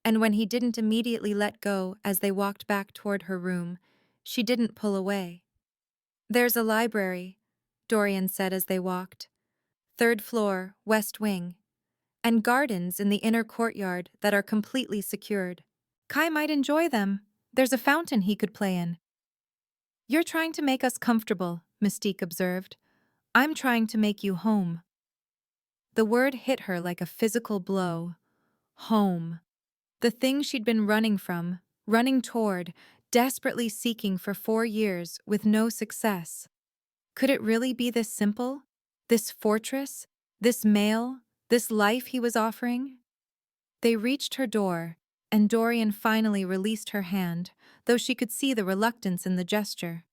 and when he didn't immediately let go as they walked back toward her room, she didn't pull away. "There's a library," Dorian said as they walked. "Third floor, west wing. and gardens in the inner courtyard that are completely secured. Kai might enjoy them. There's a fountain he could play in. You're trying to make us comfortable, Mystique observed. I'm trying to make you home. The word hit her like a physical blow. Home. The thing she'd been running from, running toward, desperately seeking for 4 years with no success. Could it really be this simple? This fortress? This mail? This life he was offering? They reached her door, and Dorian finally released her hand, though she could see the reluctance in the gesture.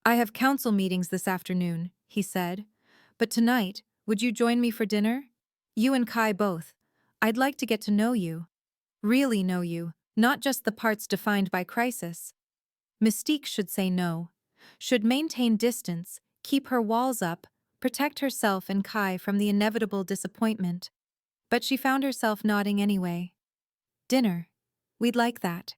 I have council meetings this afternoon, he said. But tonight, would you join me for dinner? You and Kai both. I'd like to get to know you. Really know you, not just the parts defined by crisis. Mystique should say no. Should maintain distance, keep her walls up, protect herself and Kai from the inevitable disappointment. But she found herself nodding anyway. Dinner. We'd like that.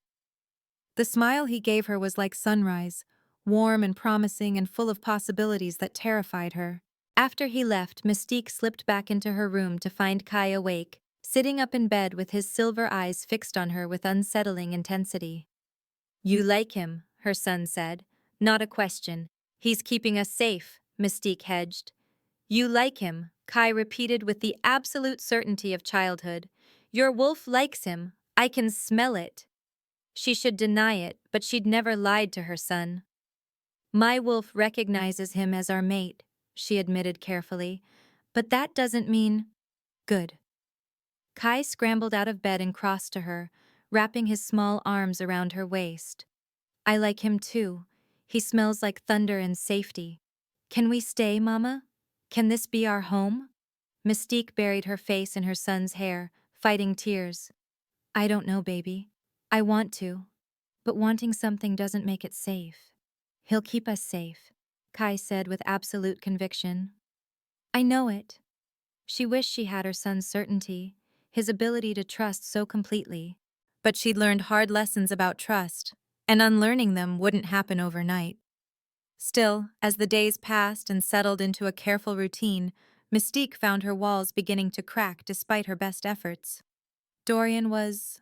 The smile he gave her was like sunrise, warm and promising and full of possibilities that terrified her. After he left, Mystique slipped back into her room to find Kai awake, sitting up in bed with his silver eyes fixed on her with unsettling intensity. You like him, her son said. Not a question. He's keeping us safe, Mystique hedged. You like him, Kai repeated with the absolute certainty of childhood. Your wolf likes him. I can smell it. She should deny it, but she'd never lied to her son. My wolf recognizes him as our mate, she admitted carefully. But that doesn't mean… Good. Kai scrambled out of bed and crossed to her, wrapping his small arms around her waist. I like him too. He smells like thunder and safety. Can we stay, Mama? Can this be our home? Mystique buried her face in her son's hair, fighting tears. I don't know, baby. I want to. But wanting something doesn't make it safe. He'll keep us safe, Kai said with absolute conviction. I know it. She wished she had her son's certainty, his ability to trust so completely. But she'd learned hard lessons about trust, and unlearning them wouldn't happen overnight. Still, as the days passed and settled into a careful routine, Mystique found her walls beginning to crack despite her best efforts. Dorian was…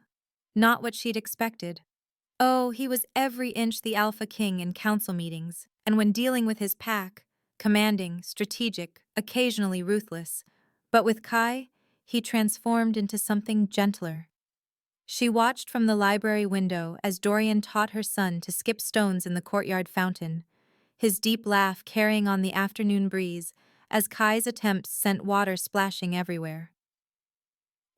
not what she'd expected. Oh, he was every inch the alpha king in council meetings, and when dealing with his pack, commanding, strategic, occasionally ruthless. But with Kai, he transformed into something gentler. She watched from the library window as Dorian taught her son to skip stones in the courtyard fountain, his deep laugh carrying on the afternoon breeze as Kai's attempts sent water splashing everywhere.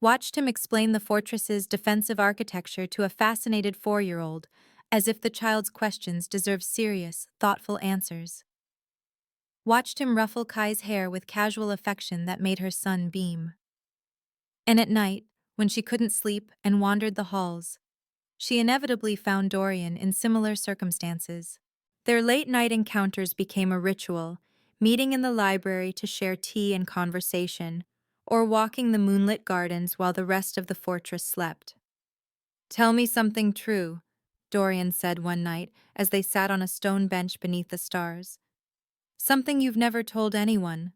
Watched him explain the fortress's defensive architecture to a fascinated 4-year-old, as if the child's questions deserved serious, thoughtful answers. Watched him ruffle Kai's hair with casual affection that made her son beam. And at night, when she couldn't sleep and wandered the halls, she inevitably found Dorian in similar circumstances. Their late-night encounters became a ritual, meeting in the library to share tea and conversation, or walking the moonlit gardens while the rest of the fortress slept. Tell me something true, Dorian said one night as they sat on a stone bench beneath the stars. Something you've never told anyone.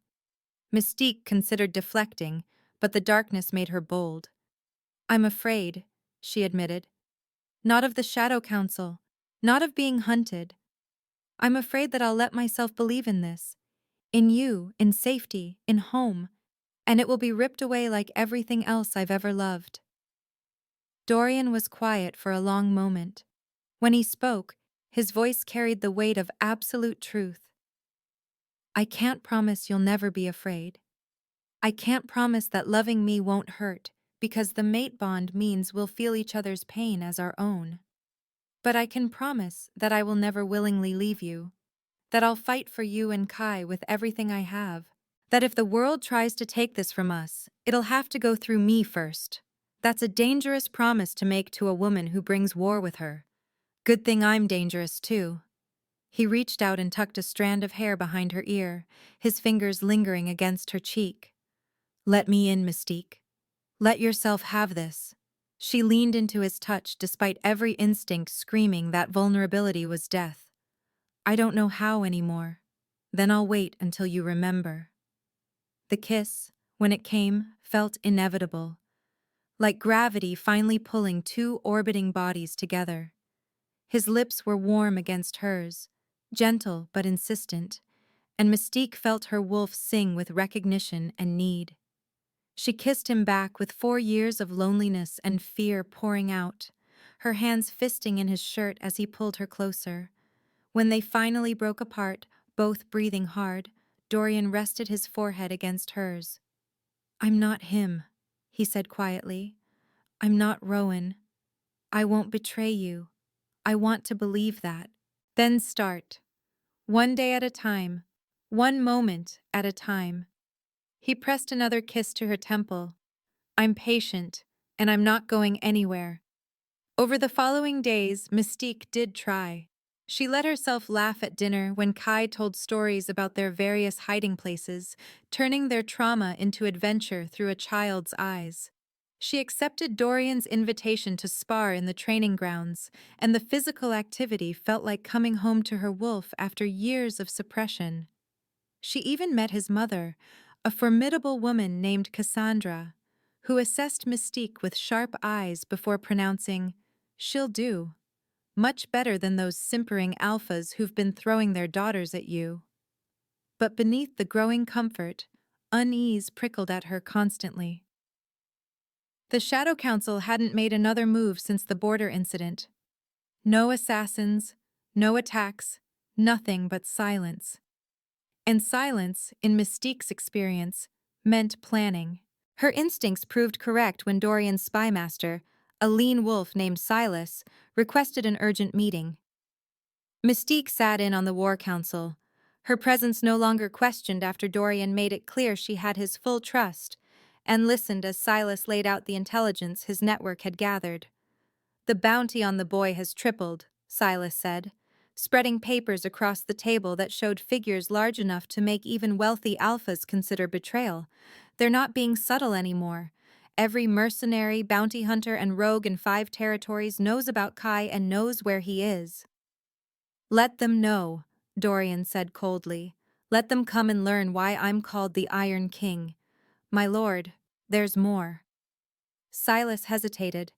Mystique considered deflecting, but the darkness made her bold. I'm afraid, she admitted. Not of the Shadow Council, not of being hunted. I'm afraid that I'll let myself believe in this. In you, in safety, in home, and it will be ripped away like everything else I've ever loved. Dorian was quiet for a long moment. When he spoke, his voice carried the weight of absolute truth. I can't promise you'll never be afraid. I can't promise that loving me won't hurt, because the mate bond means we'll feel each other's pain as our own. But I can promise that I will never willingly leave you, that I'll fight for you and Kai with everything I have, that if the world tries to take this from us, it'll have to go through me first. That's a dangerous promise to make to a woman who brings war with her. Good thing I'm dangerous too. He reached out and tucked a strand of hair behind her ear, his fingers lingering against her cheek. Let me in, Mystique. Let yourself have this. She leaned into his touch despite every instinct screaming that vulnerability was death. I don't know how anymore. Then I'll wait until you remember. The kiss, when it came, felt inevitable, like gravity finally pulling two orbiting bodies together. His lips were warm against hers, gentle but insistent, and Mystique felt her wolf sing with recognition and need. She kissed him back with 4 years of loneliness and fear pouring out, her hands fisting in his shirt as he pulled her closer. When they finally broke apart, both breathing hard, Dorian rested his forehead against hers. "I'm not him," he said quietly. "I'm not Rowan. I won't betray you. I want to believe that." Then start. One day at a time. One moment at a time. He pressed another kiss to her temple. "I'm patient, and I'm not going anywhere." Over the following days, Mystique did try. She let herself laugh at dinner when Kai told stories about their various hiding places, turning their trauma into adventure through a child's eyes. She accepted Dorian's invitation to spar in the training grounds, and the physical activity felt like coming home to her wolf after years of suppression. She even met his mother, a formidable woman named Cassandra, who assessed Mystique with sharp eyes before pronouncing, "She'll do. Much better than those simpering alphas who've been throwing their daughters at you." But beneath the growing comfort, unease prickled at her constantly. The Shadow Council hadn't made another move since the border incident. No assassins, no attacks, nothing but silence. And silence, in Mystique's experience, meant planning. Her instincts proved correct when Dorian's spymaster, a lean wolf named Silas, requested an urgent meeting. Mystique sat in on the War Council, her presence no longer questioned after Dorian made it clear she had his full trust, and listened as Silas laid out the intelligence his network had gathered. "The bounty on the boy has tripled," Silas said, spreading papers across the table that showed figures large enough to make even wealthy alphas consider betrayal. "They're not being subtle anymore. Every mercenary, bounty hunter, and rogue in 5 territories knows about Kai and knows where he is." "Let them know," Dorian said coldly. "Let them come and learn why I'm called the Iron King. My lord, there's more." Silas hesitated,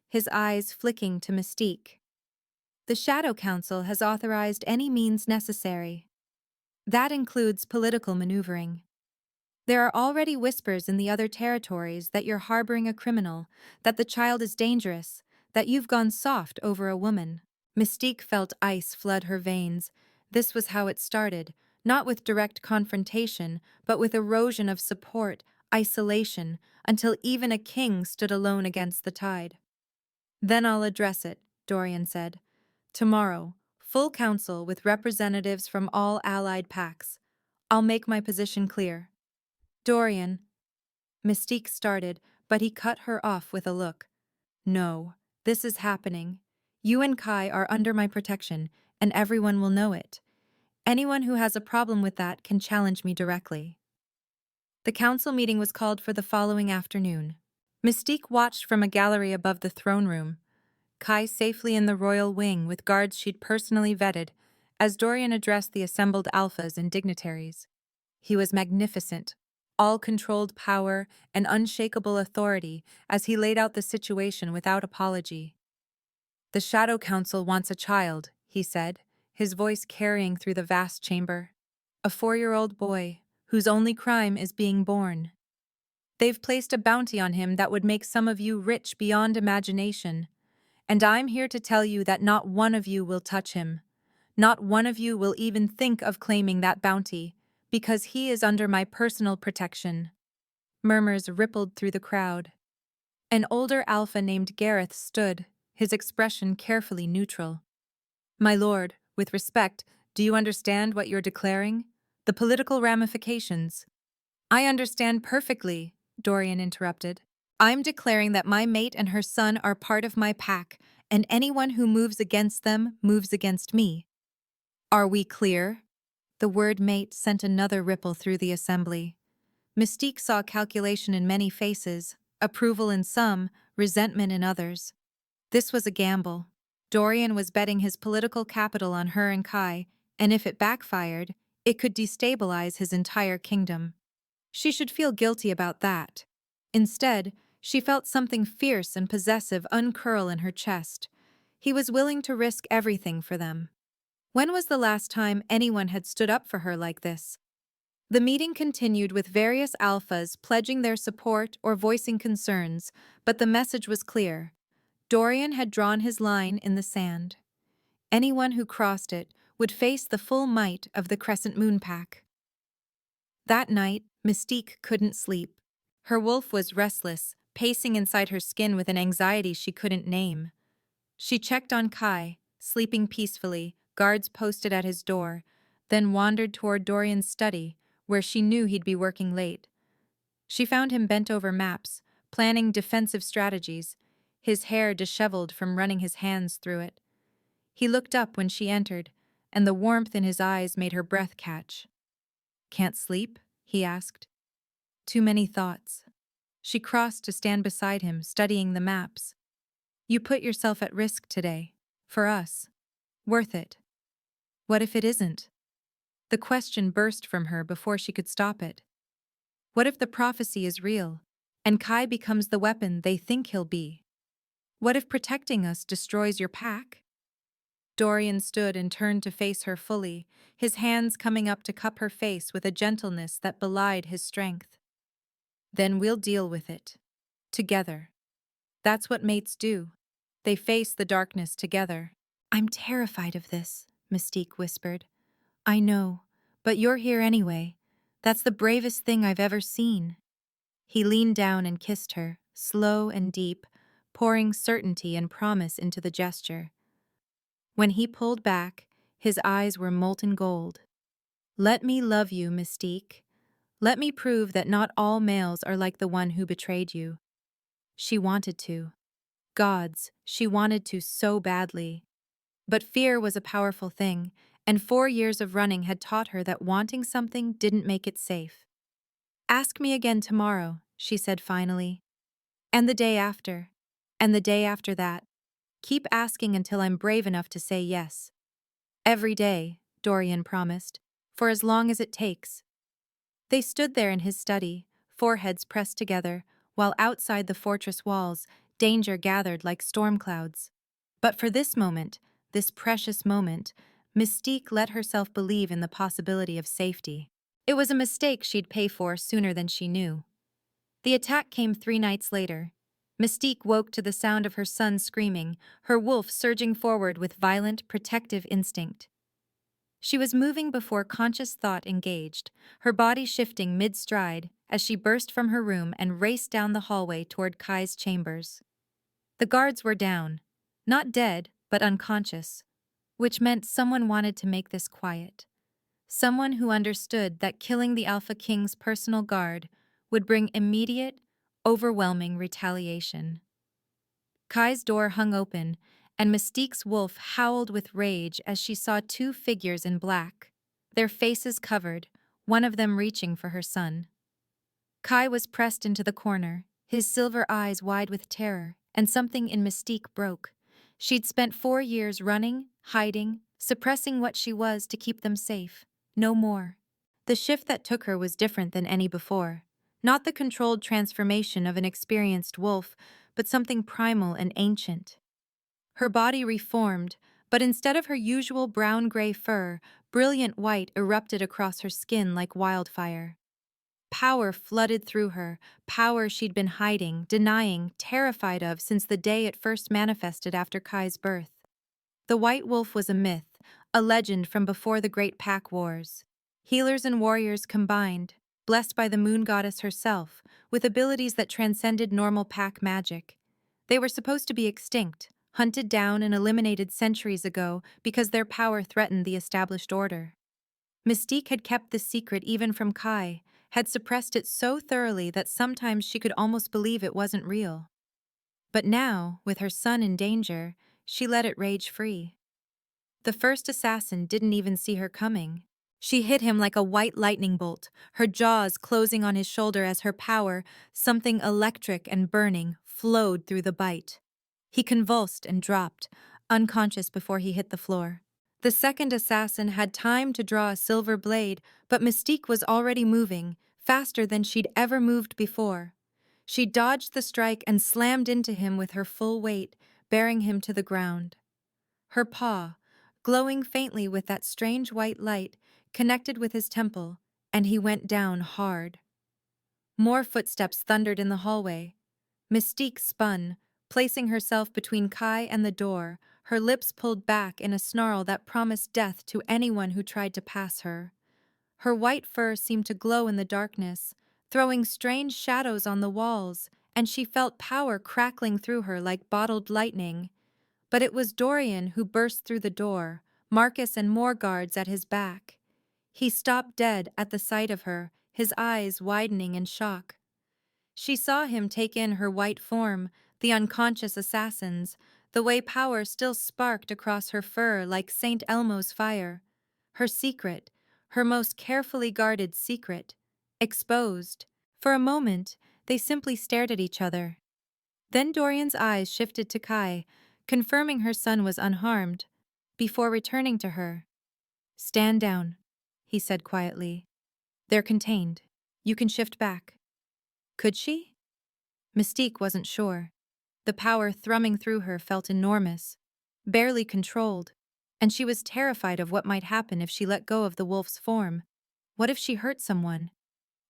his eyes flicking to Mystique. "The Shadow Council has authorized any means necessary. That includes political maneuvering. There are already whispers in the other territories that you're harboring a criminal, that the child is dangerous, that you've gone soft over a woman." Mystique felt ice flood her veins. This was how it started, not with direct confrontation, but with erosion of support, isolation, until even a king stood alone against the tide. "Then I'll address it," Dorian said. "Tomorrow, full council with representatives from all allied packs. I'll make my position clear." "Dorian," Mystique started, but he cut her off with a look. "No, this is happening. You and Kai are under my protection, and everyone will know it. Anyone who has a problem with that can challenge me directly." The council meeting was called for the following afternoon. Mystique watched from a gallery above the throne room, Kai safely in the royal wing with guards she'd personally vetted, as Dorian addressed the assembled alphas and dignitaries. He was magnificent, all-controlled power and unshakable authority as he laid out the situation without apology. "The Shadow Council wants a child," he said, his voice carrying through the vast chamber. "A 4-year-old boy, whose only crime is being born. They've placed a bounty on him that would make some of you rich beyond imagination. And I'm here to tell you that not one of you will touch him. Not one of you will even think of claiming that bounty, because he is under my personal protection." Murmurs rippled through the crowd. An older alpha named Gareth stood, his expression carefully neutral. "My lord, with respect, do you understand what you're declaring? The political ramifications." "I understand perfectly," Dorian interrupted. "I'm declaring that my mate and her son are part of my pack, and anyone who moves against them moves against me. Are we clear?" The word mate sent another ripple through the assembly. Mystique saw calculation in many faces, approval in some, resentment in others. This was a gamble. Dorian was betting his political capital on her and Kai, and if it backfired, it could destabilize his entire kingdom. She should feel guilty about that. Instead, she felt something fierce and possessive uncurl in her chest. He was willing to risk everything for them. When was the last time anyone had stood up for her like this? The meeting continued with various alphas pledging their support or voicing concerns, but the message was clear. Dorian had drawn his line in the sand. Anyone who crossed it would face the full might of the Crescent Moon Pack. That night, Mystique couldn't sleep. Her wolf was restless, pacing inside her skin with an anxiety she couldn't name. She checked on Kai, sleeping peacefully, guards posted at his door, then wandered toward Dorian's study, where she knew he'd be working late. She found him bent over maps, planning defensive strategies, his hair disheveled from running his hands through it. He looked up when she entered, and the warmth in his eyes made her breath catch. "Can't sleep?" he asked. "Too many thoughts." She crossed to stand beside him, studying the maps. "You put yourself at risk today. For us. Worth it." "What if it isn't?" The question burst from her before she could stop it. What if the prophecy is real, and Kai becomes the weapon they think he'll be? What if protecting us destroys your pack? Dorian stood and turned to face her fully, his hands coming up to cup her face with a gentleness that belied his strength. "Then we'll deal with it. Together. That's what mates do. They face the darkness together." "I'm terrified of this," Mystique whispered. "I know, but you're here anyway. That's the bravest thing I've ever seen." He leaned down and kissed her, slow and deep, pouring certainty and promise into the gesture. When he pulled back, his eyes were molten gold. "Let me love you, Mystique. Let me prove that not all males are like the one who betrayed you." She wanted to. Gods, she wanted to so badly. But fear was a powerful thing, and 4 years of running had taught her that wanting something didn't make it safe. "Ask me again tomorrow," she said finally. "And the day after. And the day after that. Keep asking until I'm brave enough to say yes." "Every day," Dorian promised, "for as long as it takes." They stood there in his study, foreheads pressed together, while outside the fortress walls, danger gathered like storm clouds. But for this moment, this precious moment, Mystique let herself believe in the possibility of safety. It was a mistake she'd pay for sooner than she knew. The attack came 3 nights later. Mystique woke to the sound of her son screaming, her wolf surging forward with violent, protective instinct. She was moving before conscious thought engaged, her body shifting mid-stride as she burst from her room and raced down the hallway toward Kai's chambers. The guards were down, not dead, but unconscious, which meant someone wanted to make this quiet. Someone who understood that killing the Alpha King's personal guard would bring immediate, overwhelming retaliation. Kai's door hung open, and Mystique's wolf howled with rage as she saw 2 figures in black, their faces covered, one of them reaching for her son. Kai was pressed into the corner, his silver eyes wide with terror, and something in Mystique broke. She'd spent 4 years running, hiding, suppressing what she was to keep them safe. No more. The shift that took her was different than any before. Not the controlled transformation of an experienced wolf, but something primal and ancient. Her body reformed, but instead of her usual brown-gray fur, brilliant white erupted across her skin like wildfire. Power flooded through her, power she'd been hiding, denying, terrified of since the day it first manifested after Kai's birth. The White Wolf was a myth, a legend from before the Great Pack Wars. Healers and warriors combined, blessed by the Moon Goddess herself, with abilities that transcended normal pack magic. They were supposed to be extinct, hunted down and eliminated centuries ago because their power threatened the established order. Mystique had kept the secret even from Kai, had suppressed it so thoroughly that sometimes she could almost believe it wasn't real. But now, with her son in danger, she let it rage free. The first assassin didn't even see her coming. She hit him like a white lightning bolt, her jaws closing on his shoulder as her power, something electric and burning, flowed through the bite. He convulsed and dropped, unconscious before he hit the floor. The second assassin had time to draw a silver blade, but Mystique was already moving, faster than she'd ever moved before. She dodged the strike and slammed into him with her full weight, bearing him to the ground. Her paw, glowing faintly with that strange white light, connected with his temple, and he went down hard. More footsteps thundered in the hallway. Mystique spun, placing herself between Kai and the door, her lips pulled back in a snarl that promised death to anyone who tried to pass her. Her white fur seemed to glow in the darkness, throwing strange shadows on the walls, and she felt power crackling through her like bottled lightning. But it was Dorian who burst through the door, Marcus and more guards at his back. He stopped dead at the sight of her, his eyes widening in shock. She saw him take in her white form, the unconscious assassins, the way power still sparked across her fur like St. Elmo's fire. Her secret, her most carefully guarded secret, exposed. For a moment, they simply stared at each other. Then Dorian's eyes shifted to Kai, confirming her son was unharmed, before returning to her. "Stand down," he said quietly. "They're contained. You can shift back." Could she? Mystique wasn't sure. The power thrumming through her felt enormous, barely controlled, and she was terrified of what might happen if she let go of the wolf's form. What if she hurt someone?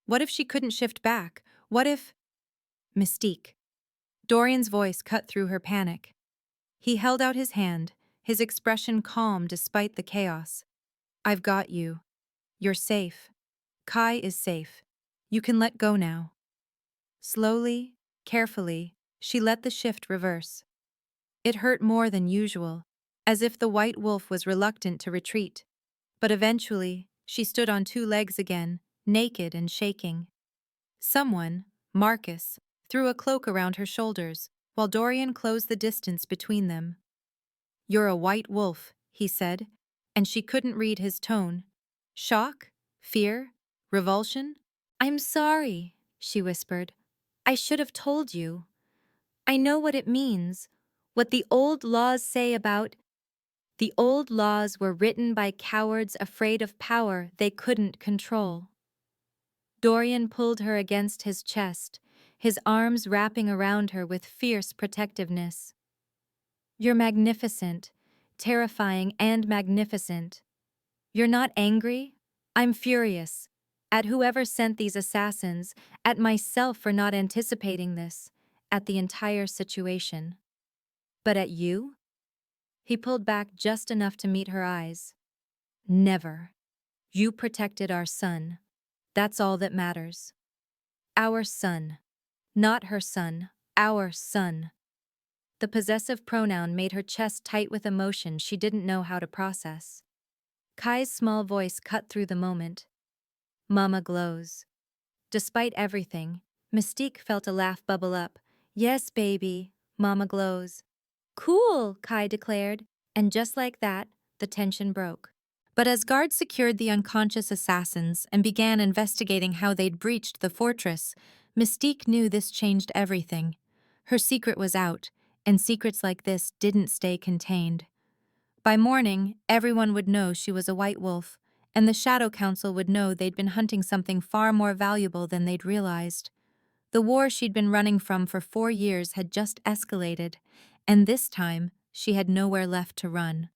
What if she couldn't shift back? What if… Mystique. Dorian's voice cut through her panic. He held out his hand, his expression calm despite the chaos. "I've got you. You're safe. Kai is safe. You can let go now." Slowly, carefully, she let the shift reverse. It hurt more than usual, as if the white wolf was reluctant to retreat. But eventually, she stood on two legs again, naked and shaking. Someone, Marcus, threw a cloak around her shoulders, while Dorian closed the distance between them. "You're a white wolf," he said, and she couldn't read his tone. Shock? Fear? Revulsion? "I'm sorry," she whispered. "I should have told you. I know what it means, what the old laws say about…" The old laws were written by cowards afraid of power they couldn't control. Dorian pulled her against his chest, his arms wrapping around her with fierce protectiveness. "You're magnificent, terrifying and magnificent. You're not angry? I'm furious. At whoever sent these assassins, at myself for not anticipating this, at the entire situation. But at you?" He pulled back just enough to meet her eyes. "Never. You protected our son. That's all that matters. Our son. Not her son, our son." The possessive pronoun made her chest tight with emotion she didn't know how to process. Kai's small voice cut through the moment. "Mama glows." Despite everything, Mystique felt a laugh bubble up. "Yes, baby, Mama glows." "Cool," Kai declared, and just like that, the tension broke. But as guards secured the unconscious assassins and began investigating how they'd breached the fortress, Mystique knew this changed everything. Her secret was out, and secrets like this didn't stay contained. By morning, everyone would know she was a white wolf, and the Shadow Council would know they'd been hunting something far more valuable than they'd realized. The war she'd been running from for 4 years had just escalated, and this time, she had nowhere left to run.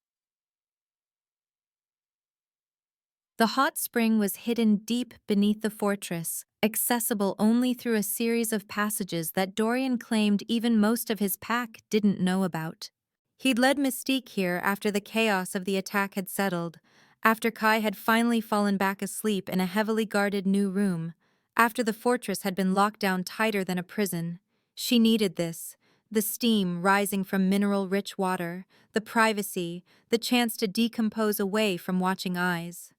The hot spring was hidden deep beneath the fortress, accessible only through a series of passages that Dorian claimed even most of his pack didn't know about. He'd led Mystique here after the chaos of the attack had settled, after Kai had finally fallen back asleep in a heavily guarded new room, after the fortress had been locked down tighter than a prison. She needed this, the steam rising from mineral-rich water, the privacy, the chance to decompose away from watching eyes.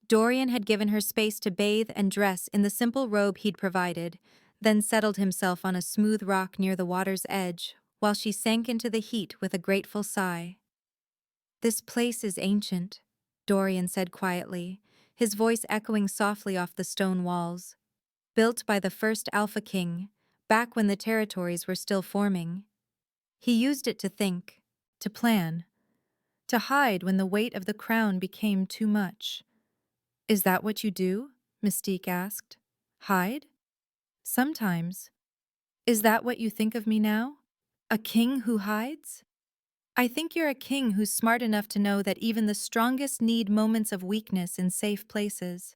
Dorian had given her space to bathe and dress in the simple robe he'd provided, then settled himself on a smooth rock near the water's edge, while she sank into the heat with a grateful sigh. "This place is ancient," Dorian said quietly, his voice echoing softly off the stone walls. "Built by the first Alpha King, back when the territories were still forming. He used it to think, to plan, to hide when the weight of the crown became too much." "Is that what you do?" Mystique asked. "Hide?" "Sometimes. Is that what you think of me now? A king who hides? I think you're a king who's smart enough to know that even the strongest need moments of weakness in safe places.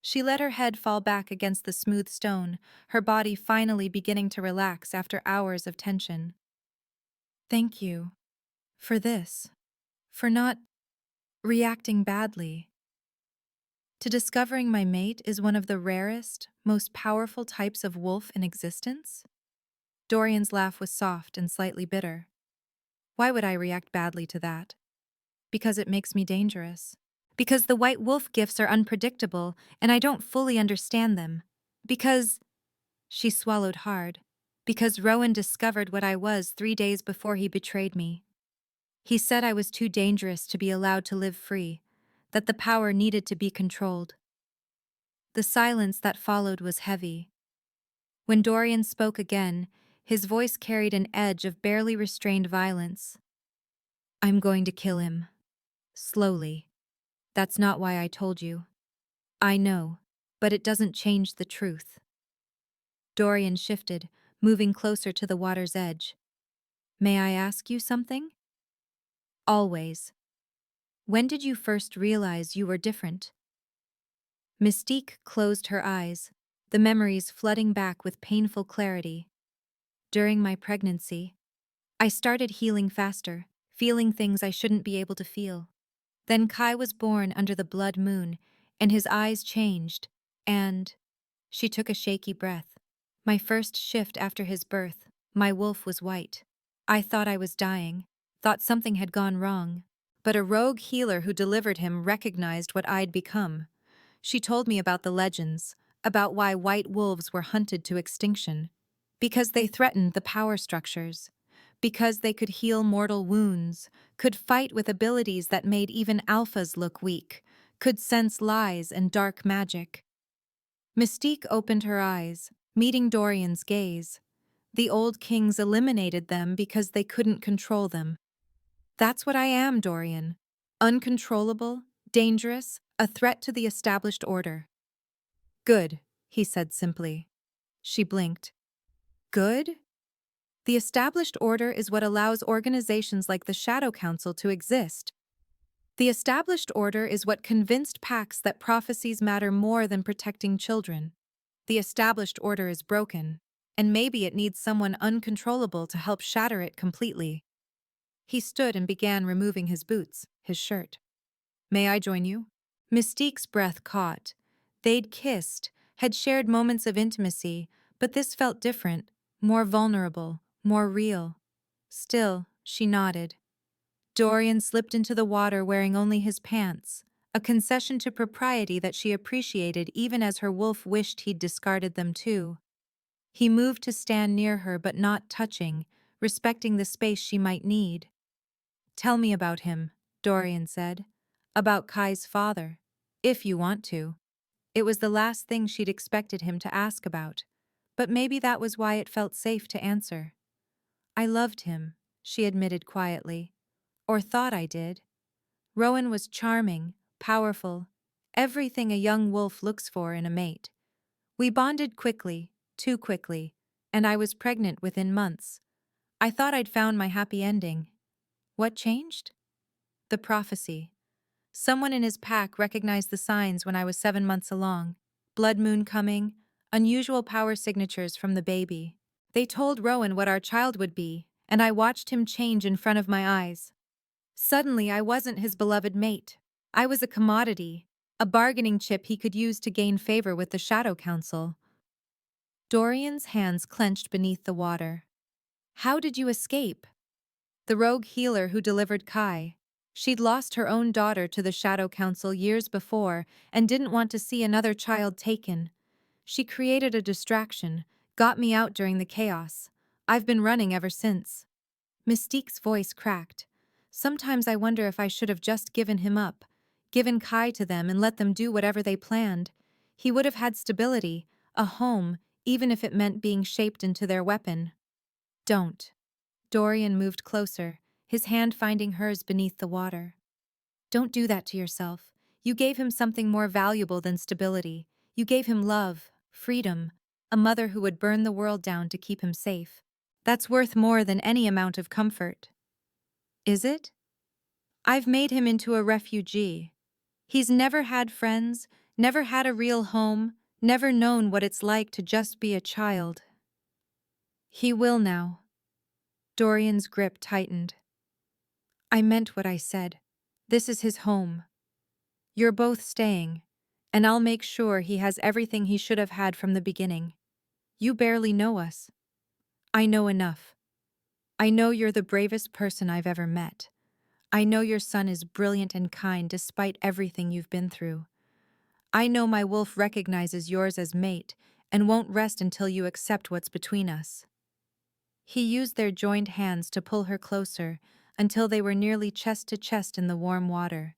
She let her head fall back against the smooth stone, her body finally beginning to relax after hours of tension. Thank you. For this. For not reacting badly. To discovering my mate is one of the rarest, most powerful types of wolf in existence? Dorian's laugh was soft and slightly bitter. Why would I react badly to that? Because it makes me dangerous. Because the white wolf gifts are unpredictable and I don't fully understand them. Because, she swallowed hard, because Rowan discovered what I was 3 days before he betrayed me. He said I was too dangerous to be allowed to live free, that the power needed to be controlled. The silence that followed was heavy. When Dorian spoke again, his voice carried an edge of barely restrained violence. I'm going to kill him. Slowly. That's not why I told you. I know, but it doesn't change the truth. Dorian shifted, moving closer to the water's edge. May I ask you something? Always. When did you first realize you were different? Mystique closed her eyes, the memories flooding back with painful clarity. During my pregnancy, I started healing faster, feeling things I shouldn't be able to feel. Then Kai was born under the blood moon, and his eyes changed, and she took a shaky breath. My first shift after his birth, my wolf was white. I thought I was dying, thought something had gone wrong. But a rogue healer who delivered him recognized what I'd become. She told me about the legends, about why white wolves were hunted to extinction. Because they threatened the power structures. Because they could heal mortal wounds, could fight with abilities that made even alphas look weak, could sense lies and dark magic. Mystique opened her eyes, meeting Dorian's gaze. The old kings eliminated them because they couldn't control them. That's what I am, Dorian. Uncontrollable, dangerous, a threat to the established order. Good, he said simply. She blinked. Good? The established order is what allows organizations like the Shadow Council to exist. The established order is what convinced Pax that prophecies matter more than protecting children. The established order is broken, and maybe it needs someone uncontrollable to help shatter it completely. He stood and began removing his boots, his shirt. May I join you? Mystique's breath caught. They'd kissed, had shared moments of intimacy, but this felt different, more vulnerable, more real. Still, she nodded. Dorian slipped into the water wearing only his pants, a concession to propriety that she appreciated even as her wolf wished he'd discarded them too. He moved to stand near her but not touching, respecting the space she might need. Tell me about him, Dorian said. About Kai's father, if you want to. It was the last thing she'd expected him to ask about, but maybe that was why it felt safe to answer. I loved him, she admitted quietly. Or thought I did. Rowan was charming, powerful, everything a young wolf looks for in a mate. We bonded quickly, too quickly, and I was pregnant within months. I thought I'd found my happy ending. What changed? The prophecy. Someone in his pack recognized the signs when I was 7 months along. Blood moon coming, unusual power signatures from the baby. They told Rowan what our child would be, and I watched him change in front of my eyes. Suddenly, I wasn't his beloved mate. I was a commodity, a bargaining chip he could use to gain favor with the Shadow Council. Dorian's hands clenched beneath the water. How did you escape? The rogue healer who delivered Kai. She'd lost her own daughter to the Shadow Council years before and didn't want to see another child taken. She created a distraction, got me out during the chaos. I've been running ever since. Mystique's voice cracked. Sometimes I wonder if I should have just given him up, given Kai to them and let them do whatever they planned. He would have had stability, a home, even if it meant being shaped into their weapon. Don't. Dorian moved closer, his hand finding hers beneath the water. Don't do that to yourself. You gave him something more valuable than stability. You gave him love, freedom, a mother who would burn the world down to keep him safe. That's worth more than any amount of comfort. Is it? I've made him into a refugee. He's never had friends, never had a real home, never known what it's like to just be a child. He will now. Dorian's grip tightened. I meant what I said. This is his home. You're both staying, and I'll make sure he has everything he should have had from the beginning. You barely know us. I know enough. I know you're the bravest person I've ever met. I know your son is brilliant and kind despite everything you've been through. I know my wolf recognizes yours as mate and won't rest until you accept what's between us. He used their joined hands to pull her closer until they were nearly chest to chest in the warm water.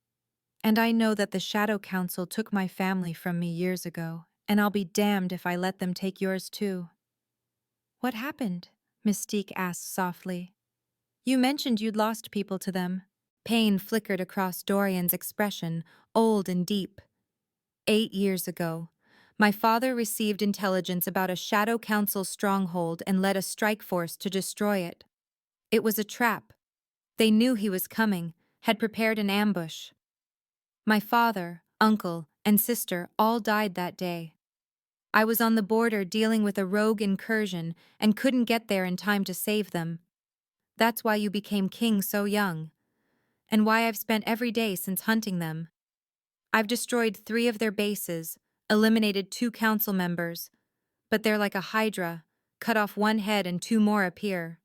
And I know that the Shadow Council took my family from me years ago, and I'll be damned if I let them take yours too. What happened? Mystique asked softly. You mentioned you'd lost people to them. Pain flickered across Dorian's expression, old and deep. 8 years ago, my father received intelligence about a Shadow Council stronghold and led a strike force to destroy it. It was a trap. They knew he was coming, had prepared an ambush. My father, uncle, and sister all died that day. I was on the border dealing with a rogue incursion and couldn't get there in time to save them. That's why you became king so young, and why I've spent every day since hunting them. I've destroyed 3 of their bases, eliminated 2 council members, but they're like a hydra, cut off 1 head and 2 more appear.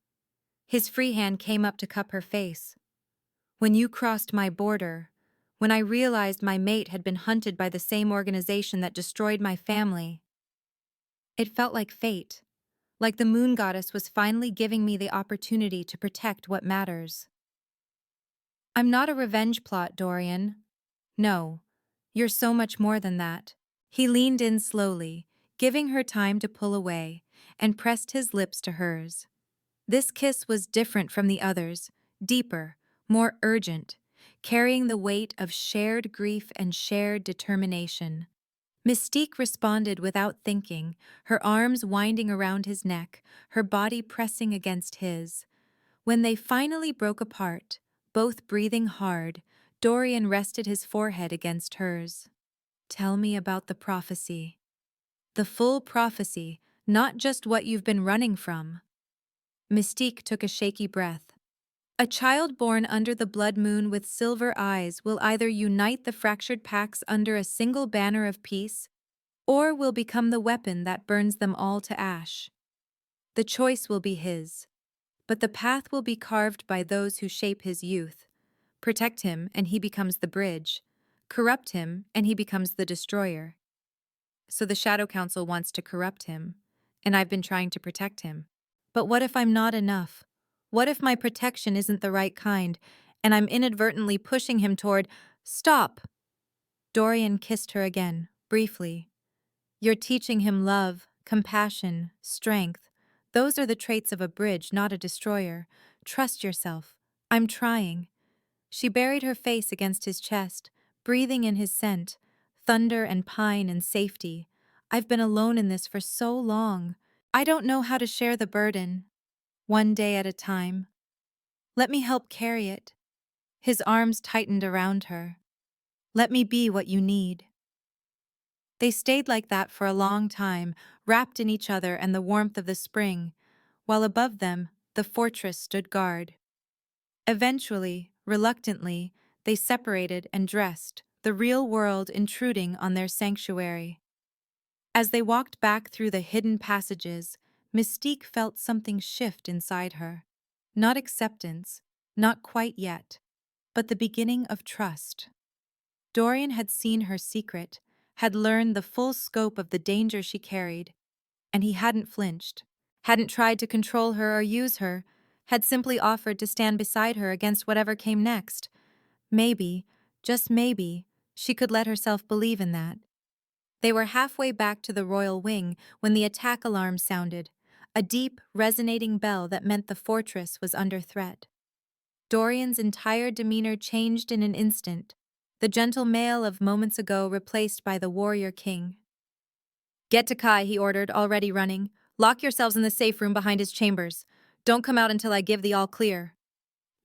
His free hand came up to cup her face. When you crossed my border, when I realized my mate had been hunted by the same organization that destroyed my family, it felt like fate, like the moon goddess was finally giving me the opportunity to protect what matters. I'm not a revenge plot, Dorian. No, you're so much more than that. He leaned in slowly, giving her time to pull away, and pressed his lips to hers. This kiss was different from the others, deeper, more urgent, carrying the weight of shared grief and shared determination. Mystique responded without thinking, her arms winding around his neck, her body pressing against his. When they finally broke apart, both breathing hard, Dorian rested his forehead against hers. Tell me about the prophecy. The full prophecy, not just what you've been running from. Mystique took a shaky breath. A child born under the blood moon with silver eyes will either unite the fractured packs under a single banner of peace, or will become the weapon that burns them all to ash. The choice will be his, but the path will be carved by those who shape his youth. Protect him, and he becomes the bridge. Corrupt him, and he becomes the destroyer. So the Shadow Council wants to corrupt him, and I've been trying to protect him. But what if I'm not enough? What if my protection isn't the right kind, and I'm inadvertently pushing him toward— Stop! Dorian kissed her again, briefly. You're teaching him love, compassion, strength. Those are the traits of a bridge, not a destroyer. Trust yourself. I'm trying. She buried her face against his chest, breathing in his scent, thunder and pine and safety. I've been alone in this for so long. I don't know how to share the burden. One day at a time. Let me help carry it. His arms tightened around her. Let me be what you need. They stayed like that for a long time, wrapped in each other and the warmth of the spring, while above them, the fortress stood guard. Eventually, reluctantly, they separated and dressed, the real world intruding on their sanctuary. As they walked back through the hidden passages, Mystique felt something shift inside her. Not acceptance, not quite yet, but the beginning of trust. Dorian had seen her secret, had learned the full scope of the danger she carried, and he hadn't flinched, hadn't tried to control her or use her, had simply offered to stand beside her against whatever came next. Maybe, just maybe, she could let herself believe in that. They were halfway back to the royal wing when the attack alarm sounded, a deep, resonating bell that meant the fortress was under threat. Dorian's entire demeanor changed in an instant, the gentle male of moments ago replaced by the warrior king. Get to Kai, he ordered, already running. Lock yourselves in the safe room behind his chambers. Don't come out until I give the all clear.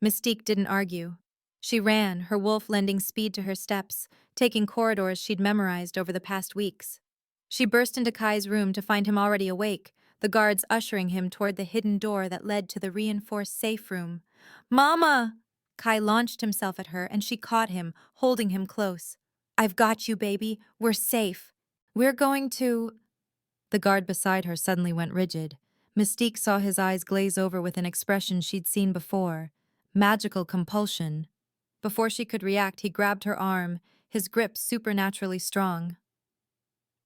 Mystique didn't argue. She ran, her wolf lending speed to her steps, taking corridors she'd memorized over the past weeks. She burst into Kai's room to find him already awake, the guards ushering him toward the hidden door that led to the reinforced safe room. Mama! Kai launched himself at her, and she caught him, holding him close. I've got you, baby. We're safe. We're going to... The guard beside her suddenly went rigid. Mystique saw his eyes glaze over with an expression she'd seen before. Magical compulsion. Before she could react, he grabbed her arm, his grip supernaturally strong.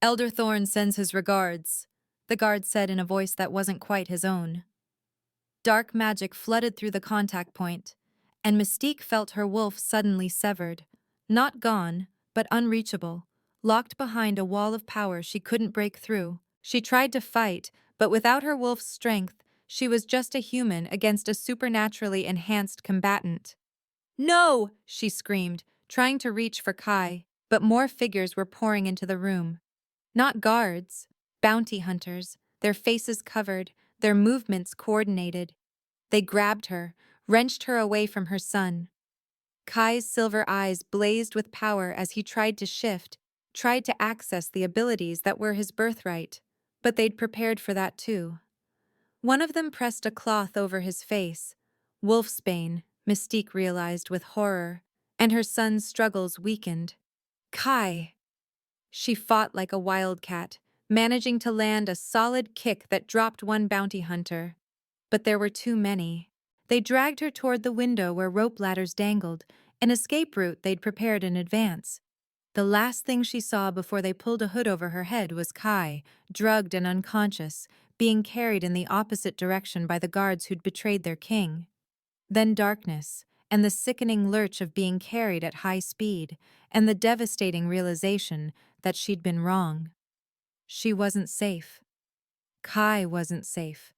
Elder Thorn sends his regards, the guard said in a voice that wasn't quite his own. Dark magic flooded through the contact point, and Mystique felt her wolf suddenly severed. Not gone, but unreachable, locked behind a wall of power she couldn't break through. She tried to fight, but without her wolf's strength, she was just a human against a supernaturally enhanced combatant. No! She screamed, trying to reach for Kai, but more figures were pouring into the room. Not guards, bounty hunters, their faces covered, their movements coordinated. They grabbed her, wrenched her away from her son. Kai's silver eyes blazed with power as he tried to shift, tried to access the abilities that were his birthright. But they'd prepared for that too. One of them pressed a cloth over his face. Wolfsbane, Mystique realized with horror, and her son's struggles weakened. Kai! She fought like a wildcat, managing to land a solid kick that dropped one bounty hunter. But there were too many. They dragged her toward the window where rope ladders dangled, an escape route they'd prepared in advance. The last thing she saw before they pulled a hood over her head was Kai, drugged and unconscious, being carried in the opposite direction by the guards who'd betrayed their king. Then darkness, and the sickening lurch of being carried at high speed, and the devastating realization that she'd been wrong. She wasn't safe. Kai wasn't safe.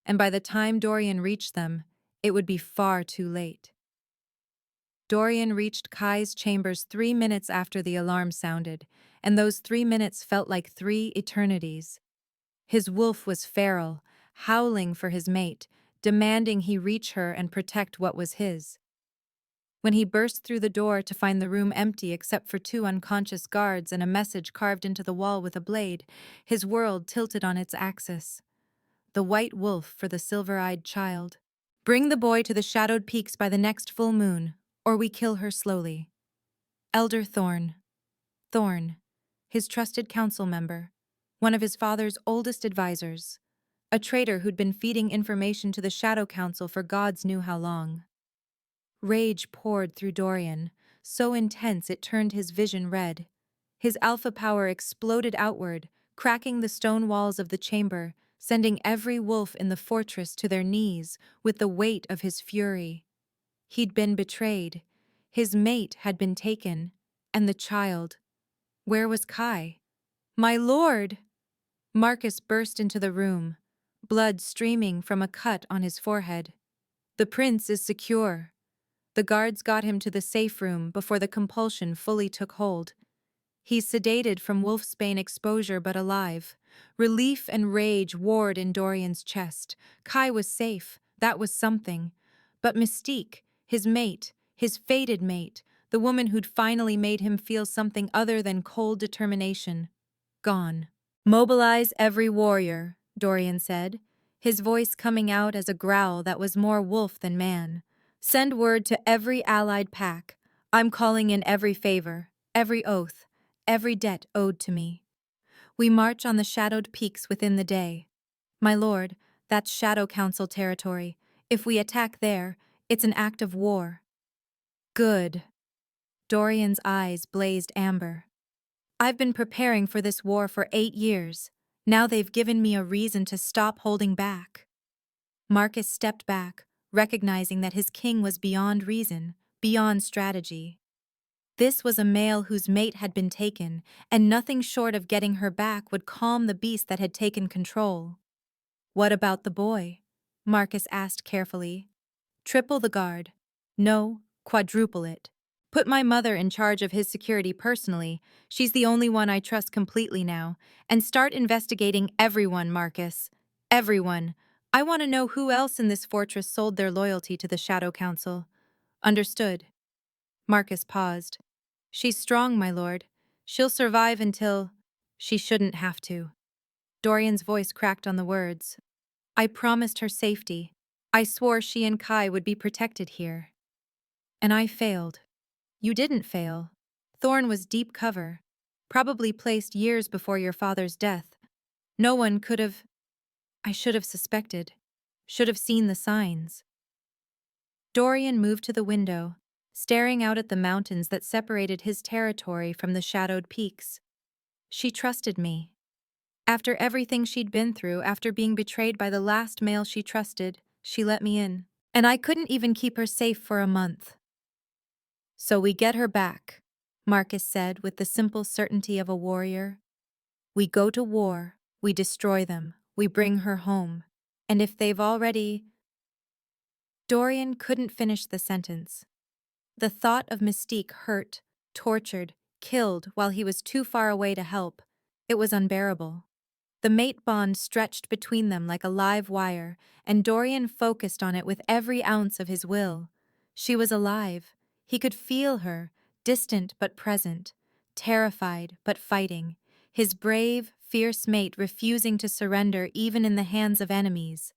And by the time Dorian reached them, it would be far too late. Dorian reached Kai's chambers 3 minutes after the alarm sounded, and those 3 minutes felt like 3 eternities. His wolf was feral, howling for his mate, demanding he reach her and protect what was his. When he burst through the door to find the room empty except for 2 unconscious guards and a message carved into the wall with a blade, his world tilted on its axis. The white wolf for the silver-eyed child. Bring the boy to the shadowed peaks by the next full moon, or we kill her slowly. Elder Thorn. Thorn, his trusted council member, one of his father's oldest advisors, a traitor who'd been feeding information to the Shadow Council for gods knew how long. Rage poured through Dorian, so intense it turned his vision red. His alpha power exploded outward, cracking the stone walls of the chamber, sending every wolf in the fortress to their knees with the weight of his fury. He'd been betrayed. His mate had been taken. And the child. Where was Kai? My lord! Marcus burst into the room, blood streaming from a cut on his forehead. The prince is secure. The guards got him to the safe room before the compulsion fully took hold. He's sedated from wolfsbane exposure but alive. Relief and rage warred in Dorian's chest. Kai was safe, that was something. But Mystique, his mate, his fated mate, the woman who'd finally made him feel something other than cold determination, gone. Mobilize every warrior, Dorian said, his voice coming out as a growl that was more wolf than man. Send word to every allied pack. I'm calling in every favor, every oath, every debt owed to me. We march on the shadowed peaks within the day. My lord, that's Shadow Council territory. If we attack there, it's an act of war. Good. Dorian's eyes blazed amber. I've been preparing for this war for 8 years. Now they've given me a reason to stop holding back. Marcus stepped back, recognizing that his king was beyond reason, beyond strategy. This was a male whose mate had been taken, and nothing short of getting her back would calm the beast that had taken control. What about the boy? Marcus asked carefully. Triple the guard. No, quadruple it. Put my mother in charge of his security personally. She's the only one I trust completely now. And start investigating everyone, Marcus. Everyone. I want to know who else in this fortress sold their loyalty to the Shadow Council. Understood. Marcus paused. She's strong, my lord. She'll survive until… She shouldn't have to. Dorian's voice cracked on the words. I promised her safety. I swore she and Kai would be protected here. And I failed. You didn't fail. Thorn was deep cover, probably placed years before your father's death. No one could have… I should have suspected. Should have seen the signs. Dorian moved to the window, staring out at the mountains that separated his territory from the shadowed peaks. She trusted me. After everything she'd been through, after being betrayed by the last male she trusted, she let me in. And I couldn't even keep her safe for a month. So we get her back, Marcus said with the simple certainty of a warrior. We go to war, we destroy them, we bring her home. And if they've already… Dorian couldn't finish the sentence. The thought of Mystique hurt, tortured, killed while he was too far away to help. It was unbearable. The mate bond stretched between them like a live wire, and Dorian focused on it with every ounce of his will. She was alive. He could feel her, distant but present, terrified but fighting, his brave, fierce mate refusing to surrender even in the hands of enemies.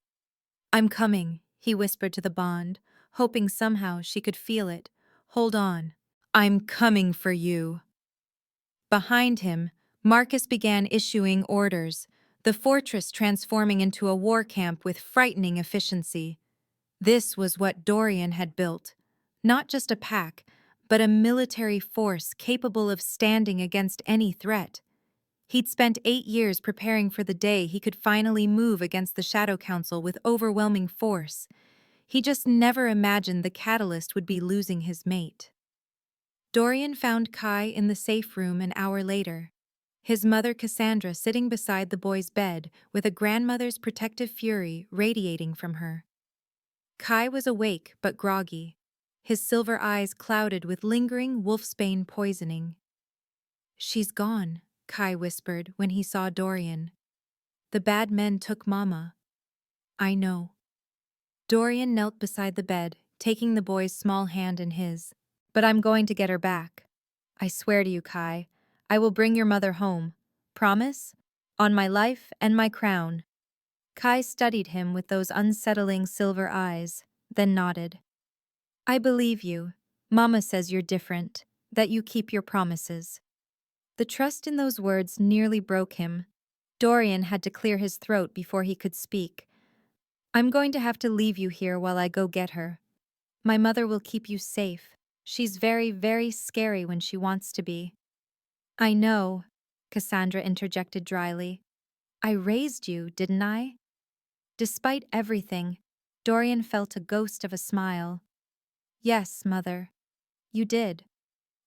I'm coming, he whispered to the bond, hoping somehow she could feel it. Hold on. I'm coming for you. Behind him, Marcus began issuing orders, the fortress transforming into a war camp with frightening efficiency. This was what Dorian had built. Not just a pack, but a military force capable of standing against any threat. He'd spent 8 years preparing for the day he could finally move against the Shadow Council with overwhelming force. He just never imagined the catalyst would be losing his mate. Dorian found Kai in the safe room an hour later. His mother Cassandra sitting beside the boy's bed with a grandmother's protective fury radiating from her. Kai was awake but groggy, his silver eyes clouded with lingering wolfsbane poisoning. She's gone, Kai whispered when he saw Dorian. The bad men took Mama. I know. Dorian knelt beside the bed, taking the boy's small hand in his. But I'm going to get her back. I swear to you, Kai, I will bring your mother home. Promise? On my life and my crown. Kai studied him with those unsettling silver eyes, then nodded. I believe you. Mama says you're different, that you keep your promises. The trust in those words nearly broke him. Dorian had to clear his throat before he could speak. I'm going to have to leave you here while I go get her. My mother will keep you safe. She's very, very scary when she wants to be. I know, Cassandra interjected dryly. I raised you, didn't I? Despite everything, Dorian felt a ghost of a smile. Yes, Mother. You did.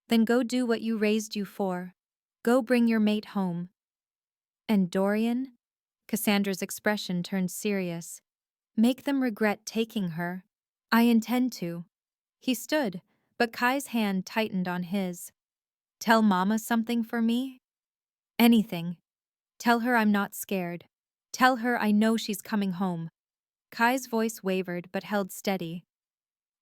Then go do what you raised you for. Go bring your mate home. And Dorian? Cassandra's expression turned serious. Make them regret taking her. I intend to. He stood, but Kai's hand tightened on his. Tell Mama something for me? Anything. Tell her I'm not scared. Tell her I know she's coming home. Kai's voice wavered but held steady.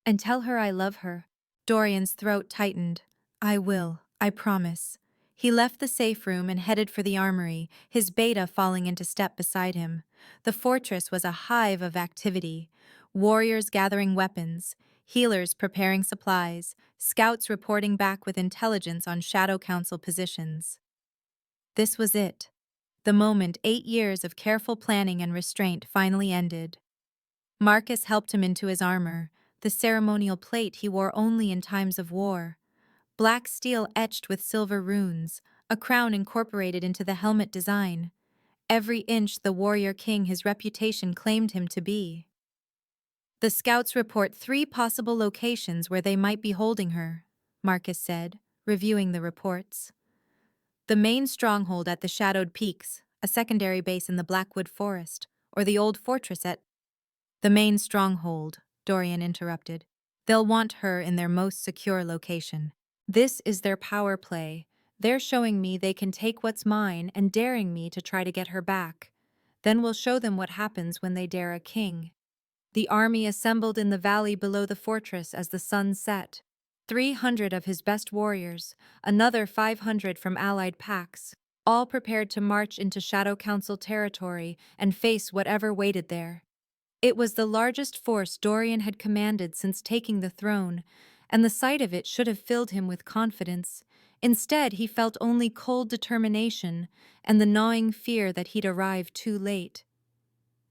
And tell her I love her. Dorian's throat tightened. I will, I promise. He left the safe room and headed for the armory, his beta falling into step beside him. The fortress was a hive of activity. Warriors gathering weapons, healers preparing supplies, scouts reporting back with intelligence on Shadow Council positions. This was it. The moment 8 years of careful planning and restraint finally ended. Marcus helped him into his armor, the ceremonial plate he wore only in times of war. Black steel etched with silver runes, a crown incorporated into the helmet design. Every inch the warrior king his reputation claimed him to be. The scouts report 3 possible locations where they might be holding her, Marcus said, reviewing the reports. The main stronghold at the Shadowed Peaks, a secondary base in the Blackwood Forest, or the old fortress at… The main stronghold, Dorian interrupted. They'll want her in their most secure location. This is their power play. They're showing me they can take what's mine and daring me to try to get her back. Then we'll show them what happens when they dare a king. The army assembled in the valley below the fortress as the sun set. 300 of his best warriors, another 500 from allied packs, all prepared to march into Shadow Council territory and face whatever waited there. It was the largest force Dorian had commanded since taking the throne, and the sight of it should have filled him with confidence. Instead, he felt only cold determination and the gnawing fear that he'd arrived too late.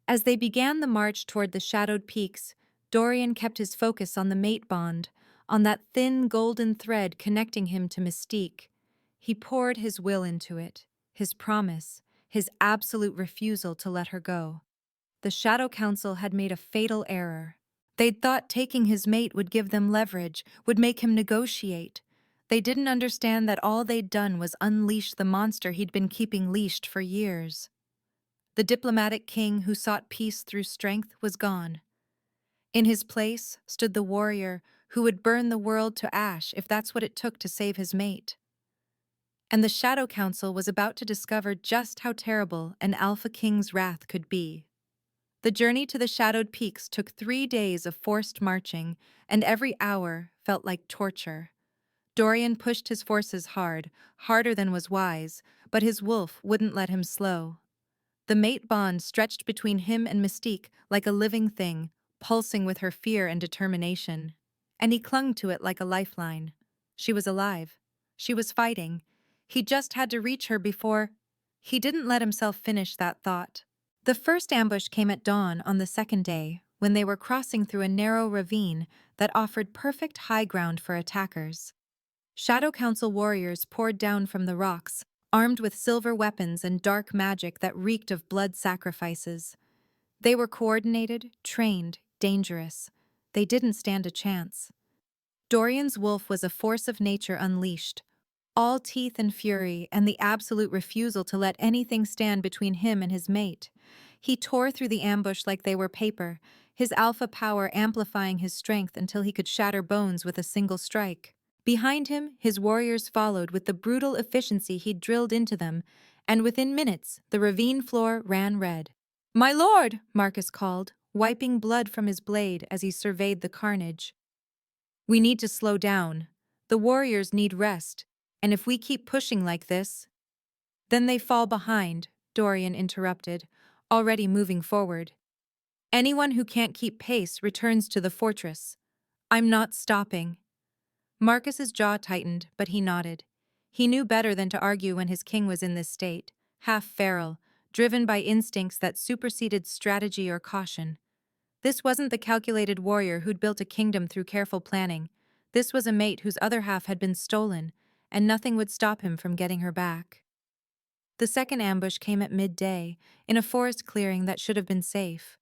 As they began the march toward the shadowed peaks, Dorian kept his focus on the mate bond, on that thin golden thread connecting him to Mystique. He poured his will into it, his promise, his absolute refusal to let her go. The Shadow Council had made a fatal error. They'd thought taking his mate would give them leverage, would make him negotiate. They didn't understand that all they'd done was unleash the monster he'd been keeping leashed for years. The diplomatic king who sought peace through strength was gone. In his place stood the warrior who would burn the world to ash if that's what it took to save his mate. And the Shadow Council was about to discover just how terrible an Alpha King's wrath could be. The journey to the shadowed peaks took 3 days of forced marching, and every hour felt like torture. Dorian pushed his forces hard, harder than was wise, but his wolf wouldn't let him slow. The mate bond stretched between him and Mystique like a living thing, pulsing with her fear and determination. And he clung to it like a lifeline. She was alive. She was fighting. He just had to reach her before... He didn't let himself finish that thought. The first ambush came at dawn on the second day, when they were crossing through a narrow ravine that offered perfect high ground for attackers. Shadow Council warriors poured down from the rocks, armed with silver weapons and dark magic that reeked of blood sacrifices. They were coordinated, trained, dangerous. They didn't stand a chance. Dorian's wolf was a force of nature unleashed, all teeth and fury and the absolute refusal to let anything stand between him and his mate. He tore through the ambush like they were paper, his alpha power amplifying his strength until he could shatter bones with a single strike. Behind him, his warriors followed with the brutal efficiency he'd drilled into them, and within minutes, the ravine floor ran red. "My lord!" Marcus called, wiping blood from his blade as he surveyed the carnage. "We need to slow down. The warriors need rest, and if we keep pushing like this..." "Then they fall behind," Dorian interrupted, already moving forward. "Anyone who can't keep pace returns to the fortress. I'm not stopping." Marcus's jaw tightened, but he nodded. He knew better than to argue when his king was in this state, half feral, driven by instincts that superseded strategy or caution. This wasn't the calculated warrior who'd built a kingdom through careful planning. This was a mate whose other half had been stolen, and nothing would stop him from getting her back. The second ambush came at midday, in a forest clearing that should have been safe.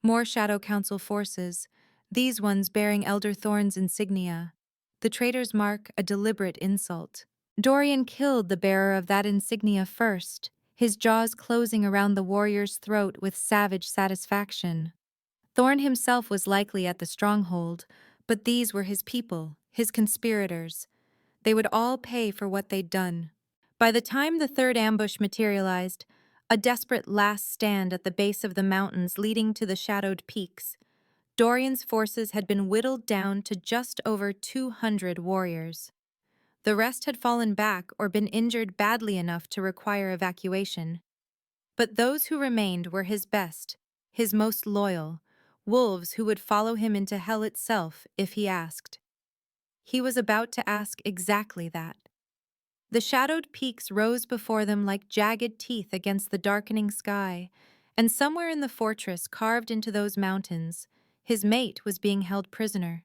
More Shadow Council forces, these ones bearing Elder Thorn's insignia. The traitor's mark, a deliberate insult. Dorian killed the bearer of that insignia first, his jaws closing around the warrior's throat with savage satisfaction. Thorn himself was likely at the stronghold, but these were his people, his conspirators. They would all pay for what they'd done. By the time the third ambush materialized, a desperate last stand at the base of the mountains leading to the shadowed peaks, Dorian's forces had been whittled down to just over 200 warriors. The rest had fallen back or been injured badly enough to require evacuation. But those who remained were his best, his most loyal, wolves who would follow him into hell itself if he asked. He was about to ask exactly that. The shadowed peaks rose before them like jagged teeth against the darkening sky, and somewhere in the fortress carved into those mountains, his mate was being held prisoner.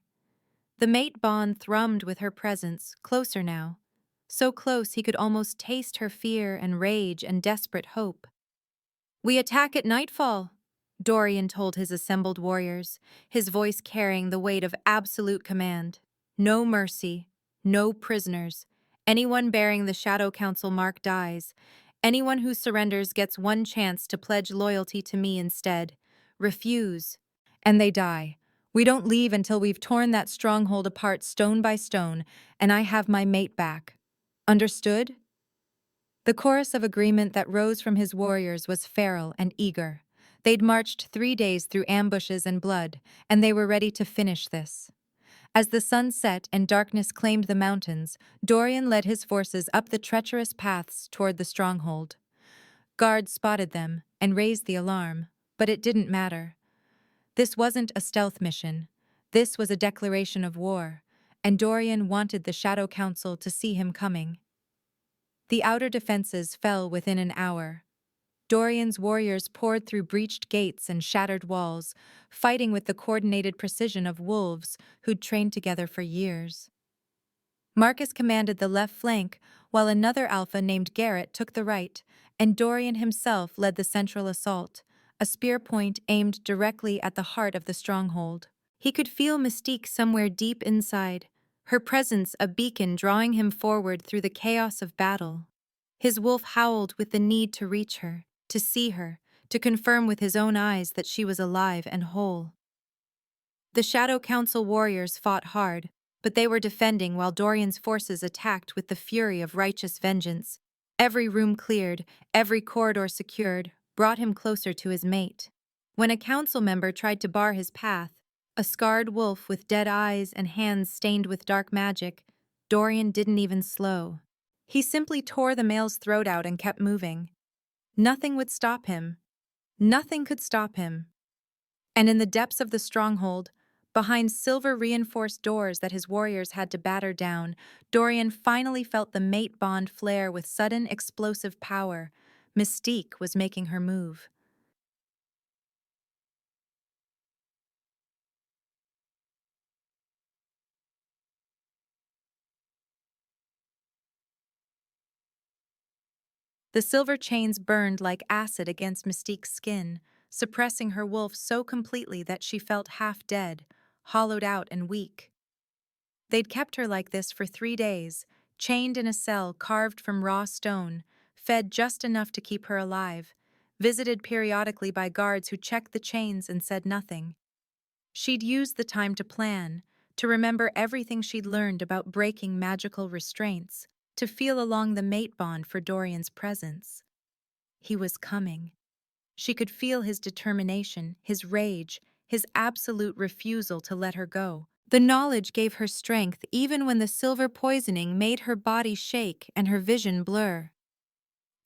The mate bond thrummed with her presence, closer now, so close he could almost taste her fear and rage and desperate hope. "We attack at nightfall," Dorian told his assembled warriors, his voice carrying the weight of absolute command. "No mercy, no prisoners. Anyone bearing the Shadow Council mark dies. Anyone who surrenders gets one chance to pledge loyalty to me instead. Refuse, and they die. We don't leave until we've torn that stronghold apart stone by stone, and I have my mate back. Understood? The chorus of agreement that rose from his warriors was feral and eager. They'd marched 3 days through ambushes and blood, and they were ready to finish this. As the sun set and darkness claimed the mountains, Dorian led his forces up the treacherous paths toward the stronghold. Guards spotted them and raised the alarm, but it didn't matter. This wasn't a stealth mission. This was a declaration of war, and Dorian wanted the Shadow Council to see him coming. The outer defenses fell within an hour. Dorian's warriors poured through breached gates and shattered walls, fighting with the coordinated precision of wolves who'd trained together for years. Marcus commanded the left flank, while another alpha named Garrett took the right, and Dorian himself led the central assault, a spear point aimed directly at the heart of the stronghold. He could feel Mystique somewhere deep inside, her presence a beacon drawing him forward through the chaos of battle. His wolf howled with the need to reach her, to see her, to confirm with his own eyes that she was alive and whole. The Shadow Council warriors fought hard, but they were defending while Dorian's forces attacked with the fury of righteous vengeance. Every room cleared, every corridor secured, brought him closer to his mate. When a council member tried to bar his path, a scarred wolf with dead eyes and hands stained with dark magic, Dorian didn't even slow. He simply tore the male's throat out and kept moving. Nothing would stop him. Nothing could stop him. And in the depths of the stronghold, behind silver-reinforced doors that his warriors had to batter down, Dorian finally felt the mate bond flare with sudden explosive power. Mystique was making her move. The silver chains burned like acid against Mystique's skin, suppressing her wolf so completely that she felt half dead, hollowed out and weak. They'd kept her like this for 3 days, chained in a cell carved from raw stone, fed just enough to keep her alive, visited periodically by guards who checked the chains and said nothing. She'd used the time to plan, to remember everything she'd learned about breaking magical restraints, to feel along the mate bond for Dorian's presence. He was coming. She could feel his determination, his rage, his absolute refusal to let her go. The knowledge gave her strength even when the silver poisoning made her body shake and her vision blur.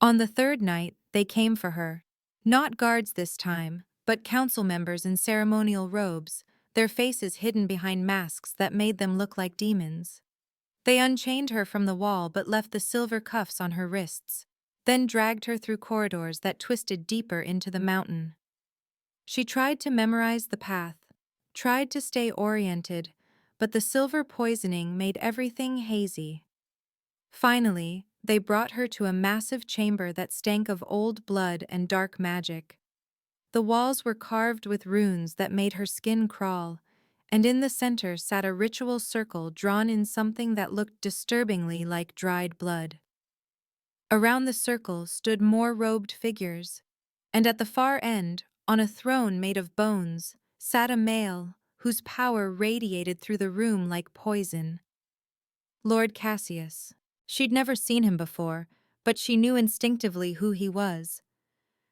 On the third night, they came for her. Not guards this time, but council members in ceremonial robes, their faces hidden behind masks that made them look like demons. They unchained her from the wall but left the silver cuffs on her wrists, then dragged her through corridors that twisted deeper into the mountain. She tried to memorize the path, tried to stay oriented, but the silver poisoning made everything hazy. Finally, they brought her to a massive chamber that stank of old blood and dark magic. The walls were carved with runes that made her skin crawl, and in the center sat a ritual circle drawn in something that looked disturbingly like dried blood. Around the circle stood more robed figures, and at the far end, on a throne made of bones, sat a male whose power radiated through the room like poison. Lord Cassius. She'd never seen him before, but she knew instinctively who he was.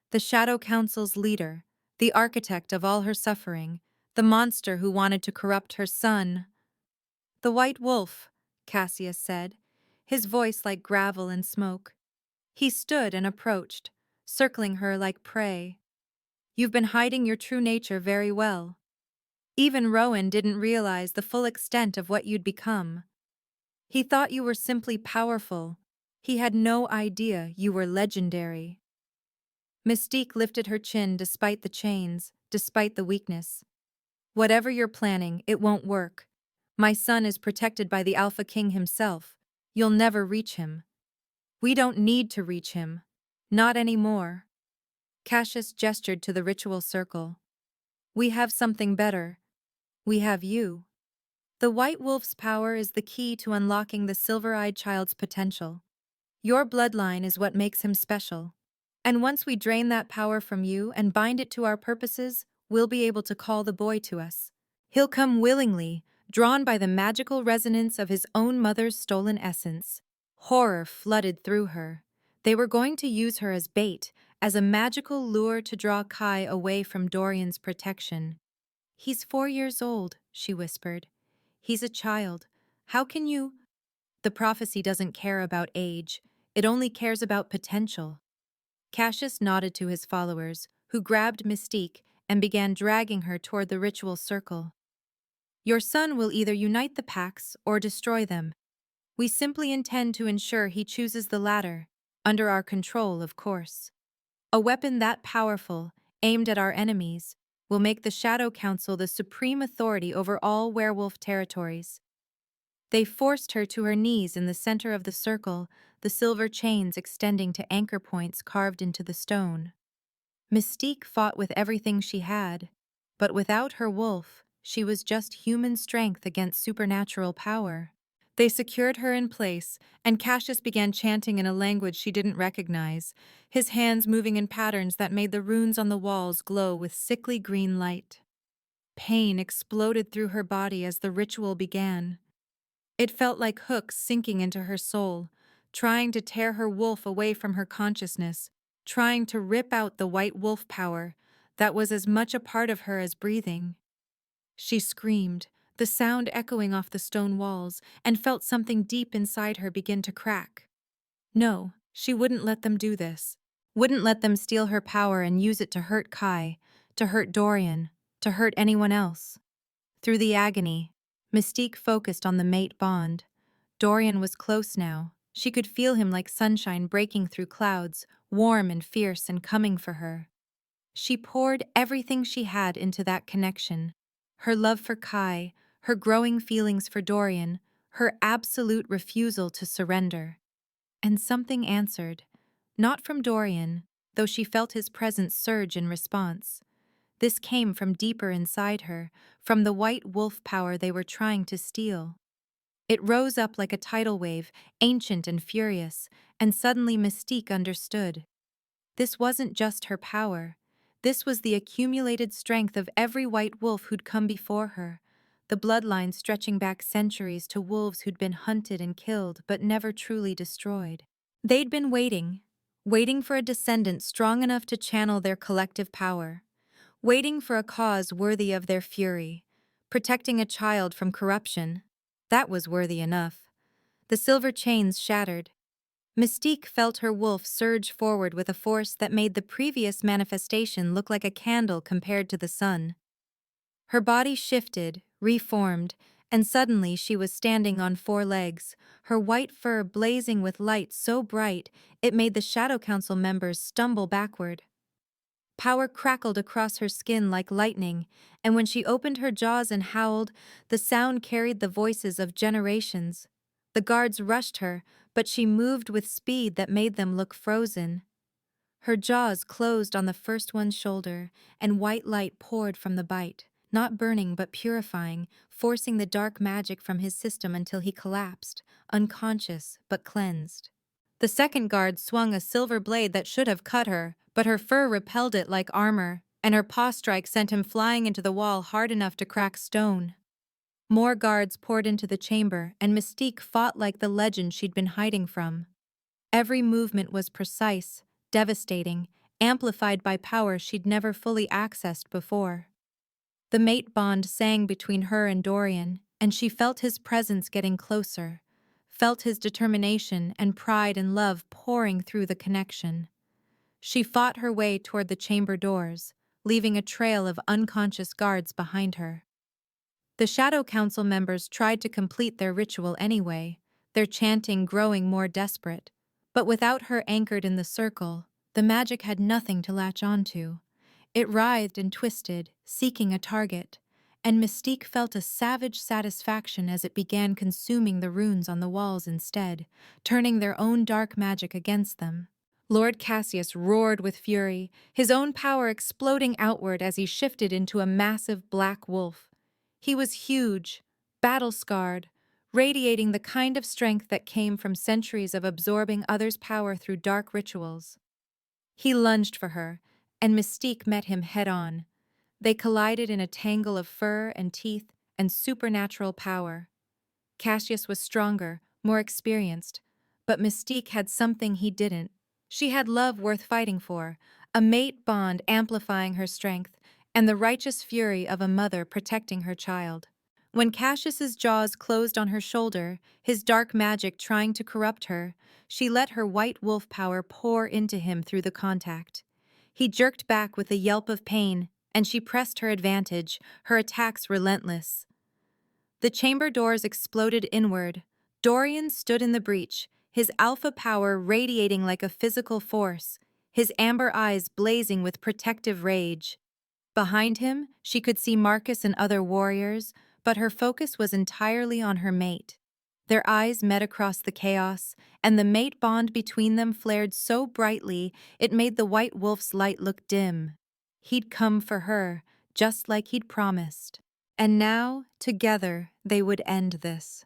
The Shadow Council's leader, the architect of all her suffering, the monster who wanted to corrupt her son. "The White Wolf," Cassius said, his voice like gravel and smoke. He stood and approached, circling her like prey. "You've been hiding your true nature very well. Even Rowan didn't realize the full extent of what you'd become. He thought you were simply powerful. He had no idea you were legendary." Mystique lifted her chin despite the chains, despite the weakness. "Whatever you're planning, it won't work. My son is protected by the Alpha King himself. You'll never reach him. We don't need to reach him. Not anymore." Cassius gestured to the ritual circle. "We have something better. We have you. The White Wolf's power is the key to unlocking the silver-eyed child's potential. Your bloodline is what makes him special. And once we drain that power from you and bind it to our purposes, we'll be able to call the boy to us. He'll come willingly, drawn by the magical resonance of his own mother's stolen essence. Horror flooded through her. They were going to use her as bait, as a magical lure to draw Kai away from Dorian's protection. "He's 4 years old," she whispered. "He's a child. How can you—" "The prophecy doesn't care about age. It only cares about potential." Cassius nodded to his followers, who grabbed Mystique and began dragging her toward the ritual circle. "Your son will either unite the packs or destroy them. We simply intend to ensure he chooses the latter, under our control, of course. A weapon that powerful, aimed at our enemies, will make the Shadow Council the supreme authority over all werewolf territories." They forced her to her knees in the center of the circle, the silver chains extending to anchor points carved into the stone. Mystique fought with everything she had, but without her wolf, she was just human strength against supernatural power. They secured her in place, and Cassius began chanting in a language she didn't recognize, his hands moving in patterns that made the runes on the walls glow with sickly green light. Pain exploded through her body as the ritual began. It felt like hooks sinking into her soul, trying to tear her wolf away from her consciousness, trying to rip out the white wolf power that was as much a part of her as breathing. She screamed, the sound echoing off the stone walls, and felt something deep inside her begin to crack. No, she wouldn't let them do this. Wouldn't let them steal her power and use it to hurt Kai, to hurt Dorian, to hurt anyone else. Through the agony, Mystique focused on the mate bond. Dorian was close now. She could feel him like sunshine breaking through clouds, warm and fierce and coming for her. She poured everything she had into that connection. Her love for Kai, her growing feelings for Dorian, her absolute refusal to surrender. And something answered. Not from Dorian, though she felt his presence surge in response. This came from deeper inside her, from the white wolf power they were trying to steal. It rose up like a tidal wave, ancient and furious, and suddenly Mystique understood. This wasn't just her power. This was the accumulated strength of every white wolf who'd come before her, the bloodline stretching back centuries to wolves who'd been hunted and killed but never truly destroyed. They'd been waiting for a descendant strong enough to channel their collective power, waiting for a cause worthy of their fury, protecting a child from corruption. That was worthy enough. The silver chains shattered. Mystique felt her wolf surge forward with a force that made the previous manifestation look like a candle compared to the sun. Her body shifted, reformed, and suddenly she was standing on 4 legs, her white fur blazing with light so bright it made the Shadow Council members stumble backward. Power crackled across her skin like lightning, and when she opened her jaws and howled, the sound carried the voices of generations. The guards rushed her, but she moved with speed that made them look frozen. Her jaws closed on the first one's shoulder, and white light poured from the bite, not burning but purifying, forcing the dark magic from his system until he collapsed, unconscious but cleansed. The second guard swung a silver blade that should have cut her, but her fur repelled it like armor, and her paw strike sent him flying into the wall hard enough to crack stone. More guards poured into the chamber, and Mystique fought like the legend she'd been hiding from. Every movement was precise, devastating, amplified by power she'd never fully accessed before. The mate bond sang between her and Dorian, and she felt his presence getting closer, felt his determination and pride and love pouring through the connection. She fought her way toward the chamber doors, leaving a trail of unconscious guards behind her. The Shadow Council members tried to complete their ritual anyway, their chanting growing more desperate. But without her anchored in the circle, the magic had nothing to latch onto. It writhed and twisted, seeking a target, and Mystique felt a savage satisfaction as it began consuming the runes on the walls instead, turning their own dark magic against them. Lord Cassius roared with fury, his own power exploding outward as he shifted into a massive black wolf. He was huge, battle-scarred, radiating the kind of strength that came from centuries of absorbing others' power through dark rituals. He lunged for her, and Mystique met him head-on. They collided in a tangle of fur and teeth and supernatural power. Cassius was stronger, more experienced, but Mystique had something he didn't. She had love worth fighting for, a mate bond amplifying her strength, and the righteous fury of a mother protecting her child. When Cassius's jaws closed on her shoulder, his dark magic trying to corrupt her, she let her white wolf power pour into him through the contact. He jerked back with a yelp of pain, and she pressed her advantage, her attacks relentless. The chamber doors exploded inward. Dorian stood in the breach, his alpha power radiating like a physical force, his amber eyes blazing with protective rage. Behind him, she could see Marcus and other warriors, but her focus was entirely on her mate. Their eyes met across the chaos, and the mate bond between them flared so brightly it made the white wolf's light look dim. He'd come for her, just like he'd promised. And now, together, they would end this.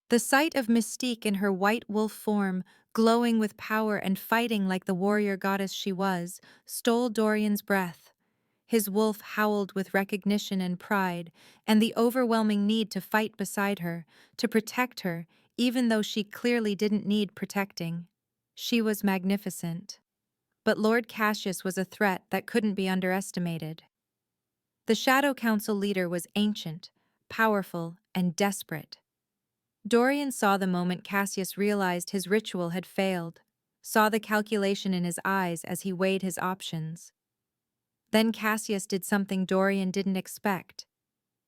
The sight of Mystique in her white wolf form, glowing with power and fighting like the warrior goddess she was, stole Dorian's breath. His wolf howled with recognition and pride, and the overwhelming need to fight beside her, to protect her, even though she clearly didn't need protecting. She was magnificent. But Lord Cassius was a threat that couldn't be underestimated. The Shadow Council leader was ancient, powerful, and desperate. Dorian saw the moment Cassius realized his ritual had failed, saw the calculation in his eyes as he weighed his options. Then Cassius did something Dorian didn't expect.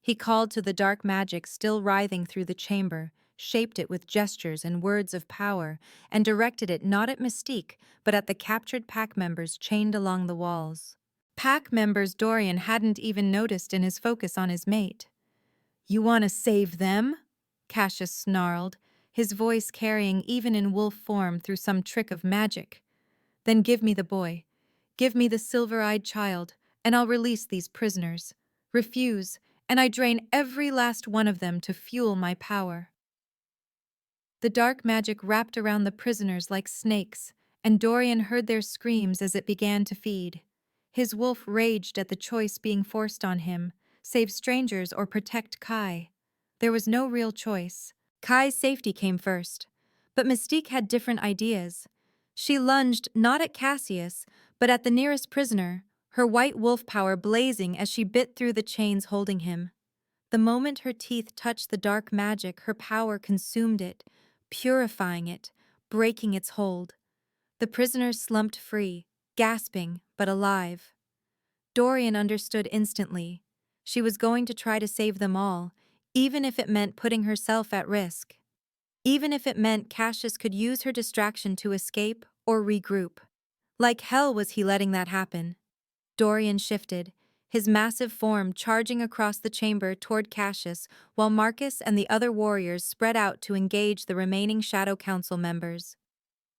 He called to the dark magic still writhing through the chamber, shaped it with gestures and words of power, and directed it not at Mystique, but at the captured pack members chained along the walls. Pack members Dorian hadn't even noticed in his focus on his mate. "You want to save them?" Cassius snarled, his voice carrying even in wolf form through some trick of magic. "Then give me the boy. Give me the silver-eyed child, and I'll release these prisoners. Refuse, and I drain every last one of them to fuel my power." The dark magic wrapped around the prisoners like snakes, and Dorian heard their screams as it began to feed. His wolf raged at the choice being forced on him: save strangers or protect Kai. There was no real choice. Kai's safety came first. But Mystique had different ideas. She lunged not at Cassius, but at the nearest prisoner, her white wolf power blazing as she bit through the chains holding him. The moment her teeth touched the dark magic, her power consumed it, purifying it, breaking its hold. The prisoner slumped free, gasping, but alive. Dorian understood instantly. She was going to try to save them all, even if it meant putting herself at risk. Even if it meant Cassius could use her distraction to escape or regroup. Like hell was he letting that happen. Dorian shifted, his massive form charging across the chamber toward Cassius, while Marcus and the other warriors spread out to engage the remaining Shadow Council members.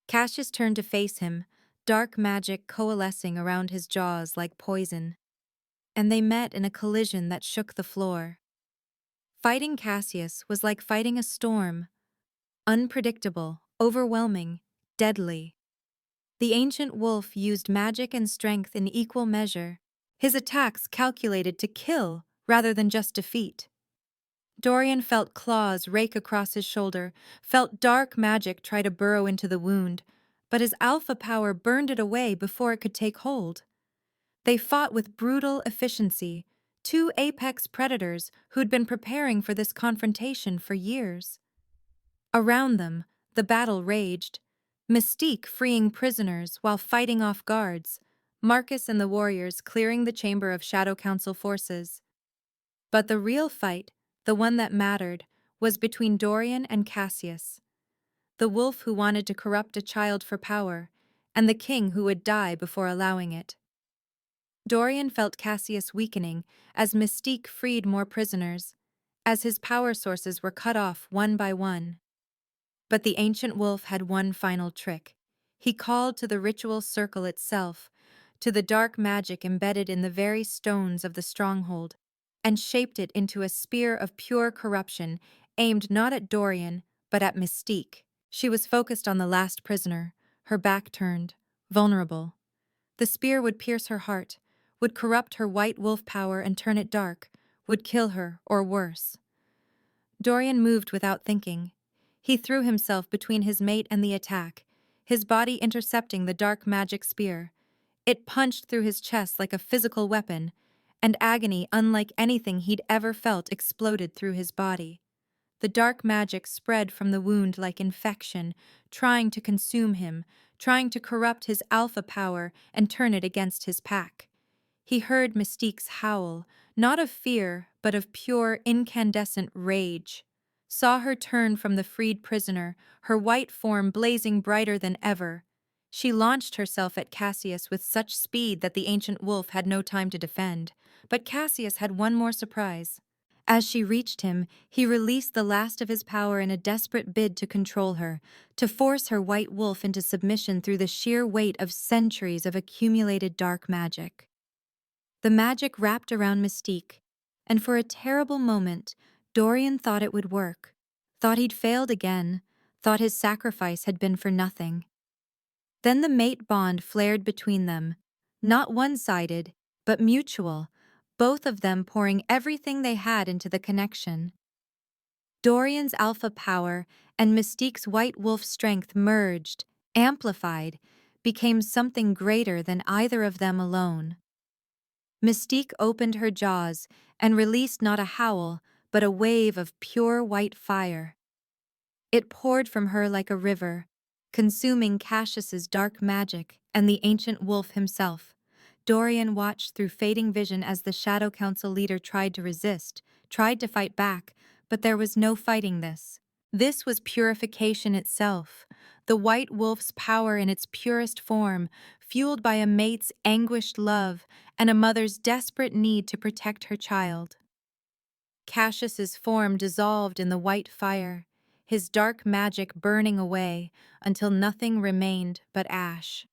Cassius turned to face him, dark magic coalescing around his jaws like poison. And they met in a collision that shook the floor. Fighting Cassius was like fighting a storm. Unpredictable, overwhelming, deadly. The ancient wolf used magic and strength in equal measure, his attacks calculated to kill rather than just defeat. Dorian felt claws rake across his shoulder, felt dark magic try to burrow into the wound, but his alpha power burned it away before it could take hold. They fought with brutal efficiency, two apex predators who'd been preparing for this confrontation for years. Around them, the battle raged, Mystique freeing prisoners while fighting off guards, Marcus and the warriors clearing the chamber of Shadow Council forces. But the real fight, the one that mattered, was between Dorian and Cassius. The wolf who wanted to corrupt a child for power, and the king who would die before allowing it. Dorian felt Cassius weakening as Mystique freed more prisoners, as his power sources were cut off one by one. But the ancient wolf had one final trick. He called to the ritual circle itself, to the dark magic embedded in the very stones of the stronghold, and shaped it into a spear of pure corruption, aimed not at Dorian, but at Mystique. She was focused on the last prisoner, her back turned, vulnerable. The spear would pierce her heart, would corrupt her white wolf power and turn it dark, would kill her, or worse. Dorian moved without thinking. He threw himself between his mate and the attack, his body intercepting the dark magic spear. It punched through his chest like a physical weapon, and agony unlike anything he'd ever felt exploded through his body. The dark magic spread from the wound like infection, trying to consume him, trying to corrupt his alpha power and turn it against his pack. He heard Mystique's howl, not of fear, but of pure, incandescent rage. Saw her turn from the freed prisoner, her white form blazing brighter than ever. She launched herself at Cassius with such speed that the ancient wolf had no time to defend. But Cassius had one more surprise. As she reached him, he released the last of his power in a desperate bid to control her, to force her white wolf into submission through the sheer weight of centuries of accumulated dark magic. The magic wrapped around Mystique, and for a terrible moment, Dorian thought it would work, thought he'd failed again, thought his sacrifice had been for nothing. Then the mate bond flared between them, not one-sided, but mutual, both of them pouring everything they had into the connection. Dorian's alpha power and Mystique's white wolf strength merged, amplified, became something greater than either of them alone. Mystique opened her jaws and released not a howl, but a wave of pure white fire. It poured from her like a river, consuming Cassius's dark magic and the ancient wolf himself. Dorian watched through fading vision as the Shadow Council leader tried to resist, tried to fight back, but there was no fighting this. This was purification itself, the white wolf's power in its purest form, fueled by a mate's anguished love and a mother's desperate need to protect her child. Cassius's form dissolved in the white fire, his dark magic burning away until nothing remained but ash.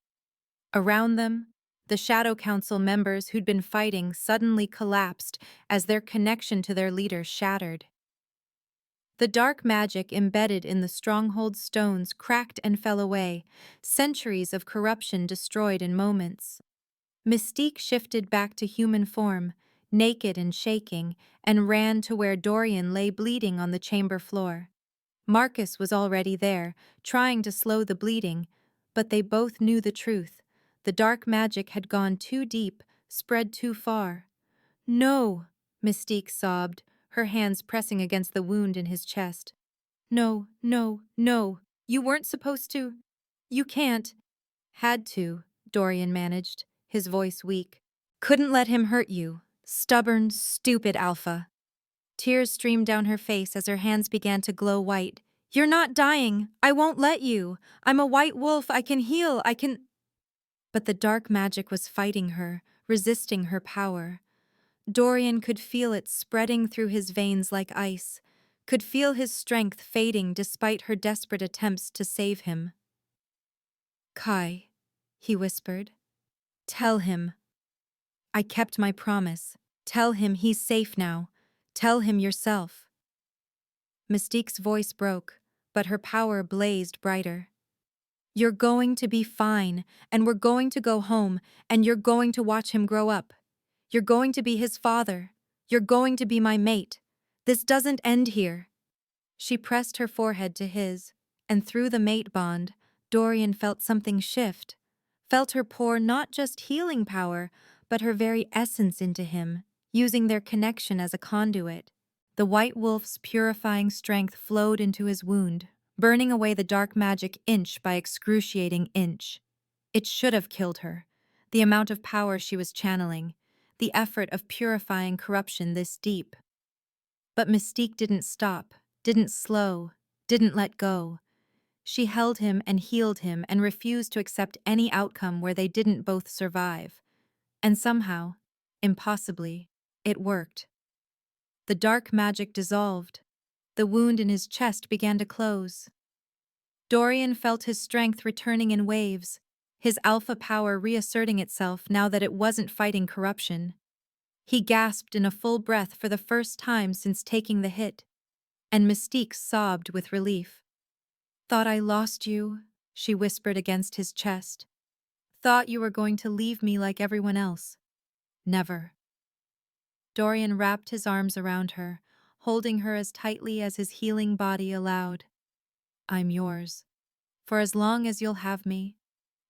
Around them, the Shadow Council members who'd been fighting suddenly collapsed as their connection to their leader shattered. The dark magic embedded in the stronghold stones cracked and fell away, centuries of corruption destroyed in moments. Mystique shifted back to human form, naked and shaking, and ran to where Dorian lay bleeding on the chamber floor. Marcus was already there, trying to slow the bleeding, but they both knew the truth. The dark magic had gone too deep, spread too far. "No," Mystique sobbed, her hands pressing against the wound in his chest. "No, no, no. You weren't supposed to. You can't." "Had to," Dorian managed, his voice weak. "Couldn't let him hurt you. Stubborn, stupid alpha." Tears streamed down her face as her hands began to glow white. "You're not dying. I won't let you. I'm a white wolf. I can heal. I can—" But the dark magic was fighting her, resisting her power. Dorian could feel it spreading through his veins like ice, could feel his strength fading despite her desperate attempts to save him. "Kai," he whispered. "Tell him. I kept my promise. Tell him he's safe now. Tell him yourself." Mystique's voice broke, but her power blazed brighter. "You're going to be fine, and we're going to go home, and you're going to watch him grow up. You're going to be his father. You're going to be my mate. This doesn't end here." She pressed her forehead to his, and through the mate bond, Dorian felt something shift, felt her pour not just healing power, but her very essence into him, using their connection as a conduit. The white wolf's purifying strength flowed into his wound, burning away the dark magic inch by excruciating inch. It should have killed her, the amount of power she was channeling, the effort of purifying corruption this deep. But Mystique didn't stop, didn't slow, didn't let go. She held him and healed him and refused to accept any outcome where they didn't both survive. And somehow, impossibly, it worked. The dark magic dissolved. The wound in his chest began to close. Dorian felt his strength returning in waves, his alpha power reasserting itself now that it wasn't fighting corruption. He gasped in a full breath for the first time since taking the hit, and Mystique sobbed with relief. "Thought I lost you," she whispered against his chest. Thought you were going to leave me like everyone else. Never. Dorian wrapped his arms around her, holding her as tightly as his healing body allowed. I'm yours. For as long as you'll have me.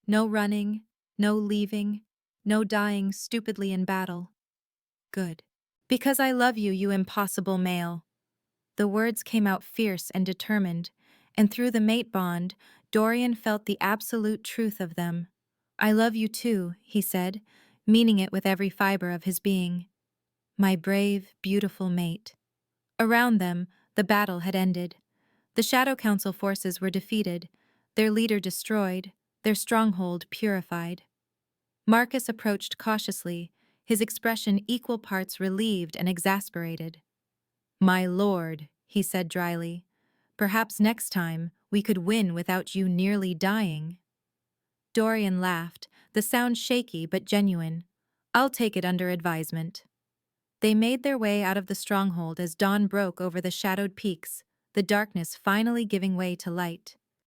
No running, no leaving, no dying stupidly in battle. Good. Because I love you, you impossible male. The words came out fierce and determined, and through the mate bond, Dorian felt the absolute truth of them. I love you too, he said, meaning it with every fiber of his being. My brave, beautiful mate. Around them, the battle had ended. The Shadow Council forces were defeated, their leader destroyed, their stronghold purified. Marcus approached cautiously, his expression equal parts relieved and exasperated. My lord, he said dryly, perhaps next time we could win without you nearly dying. Dorian laughed, the sound shaky but genuine. I'll take it under advisement. They made their way out of the stronghold as dawn broke over the shadowed peaks, the darkness finally giving way to light.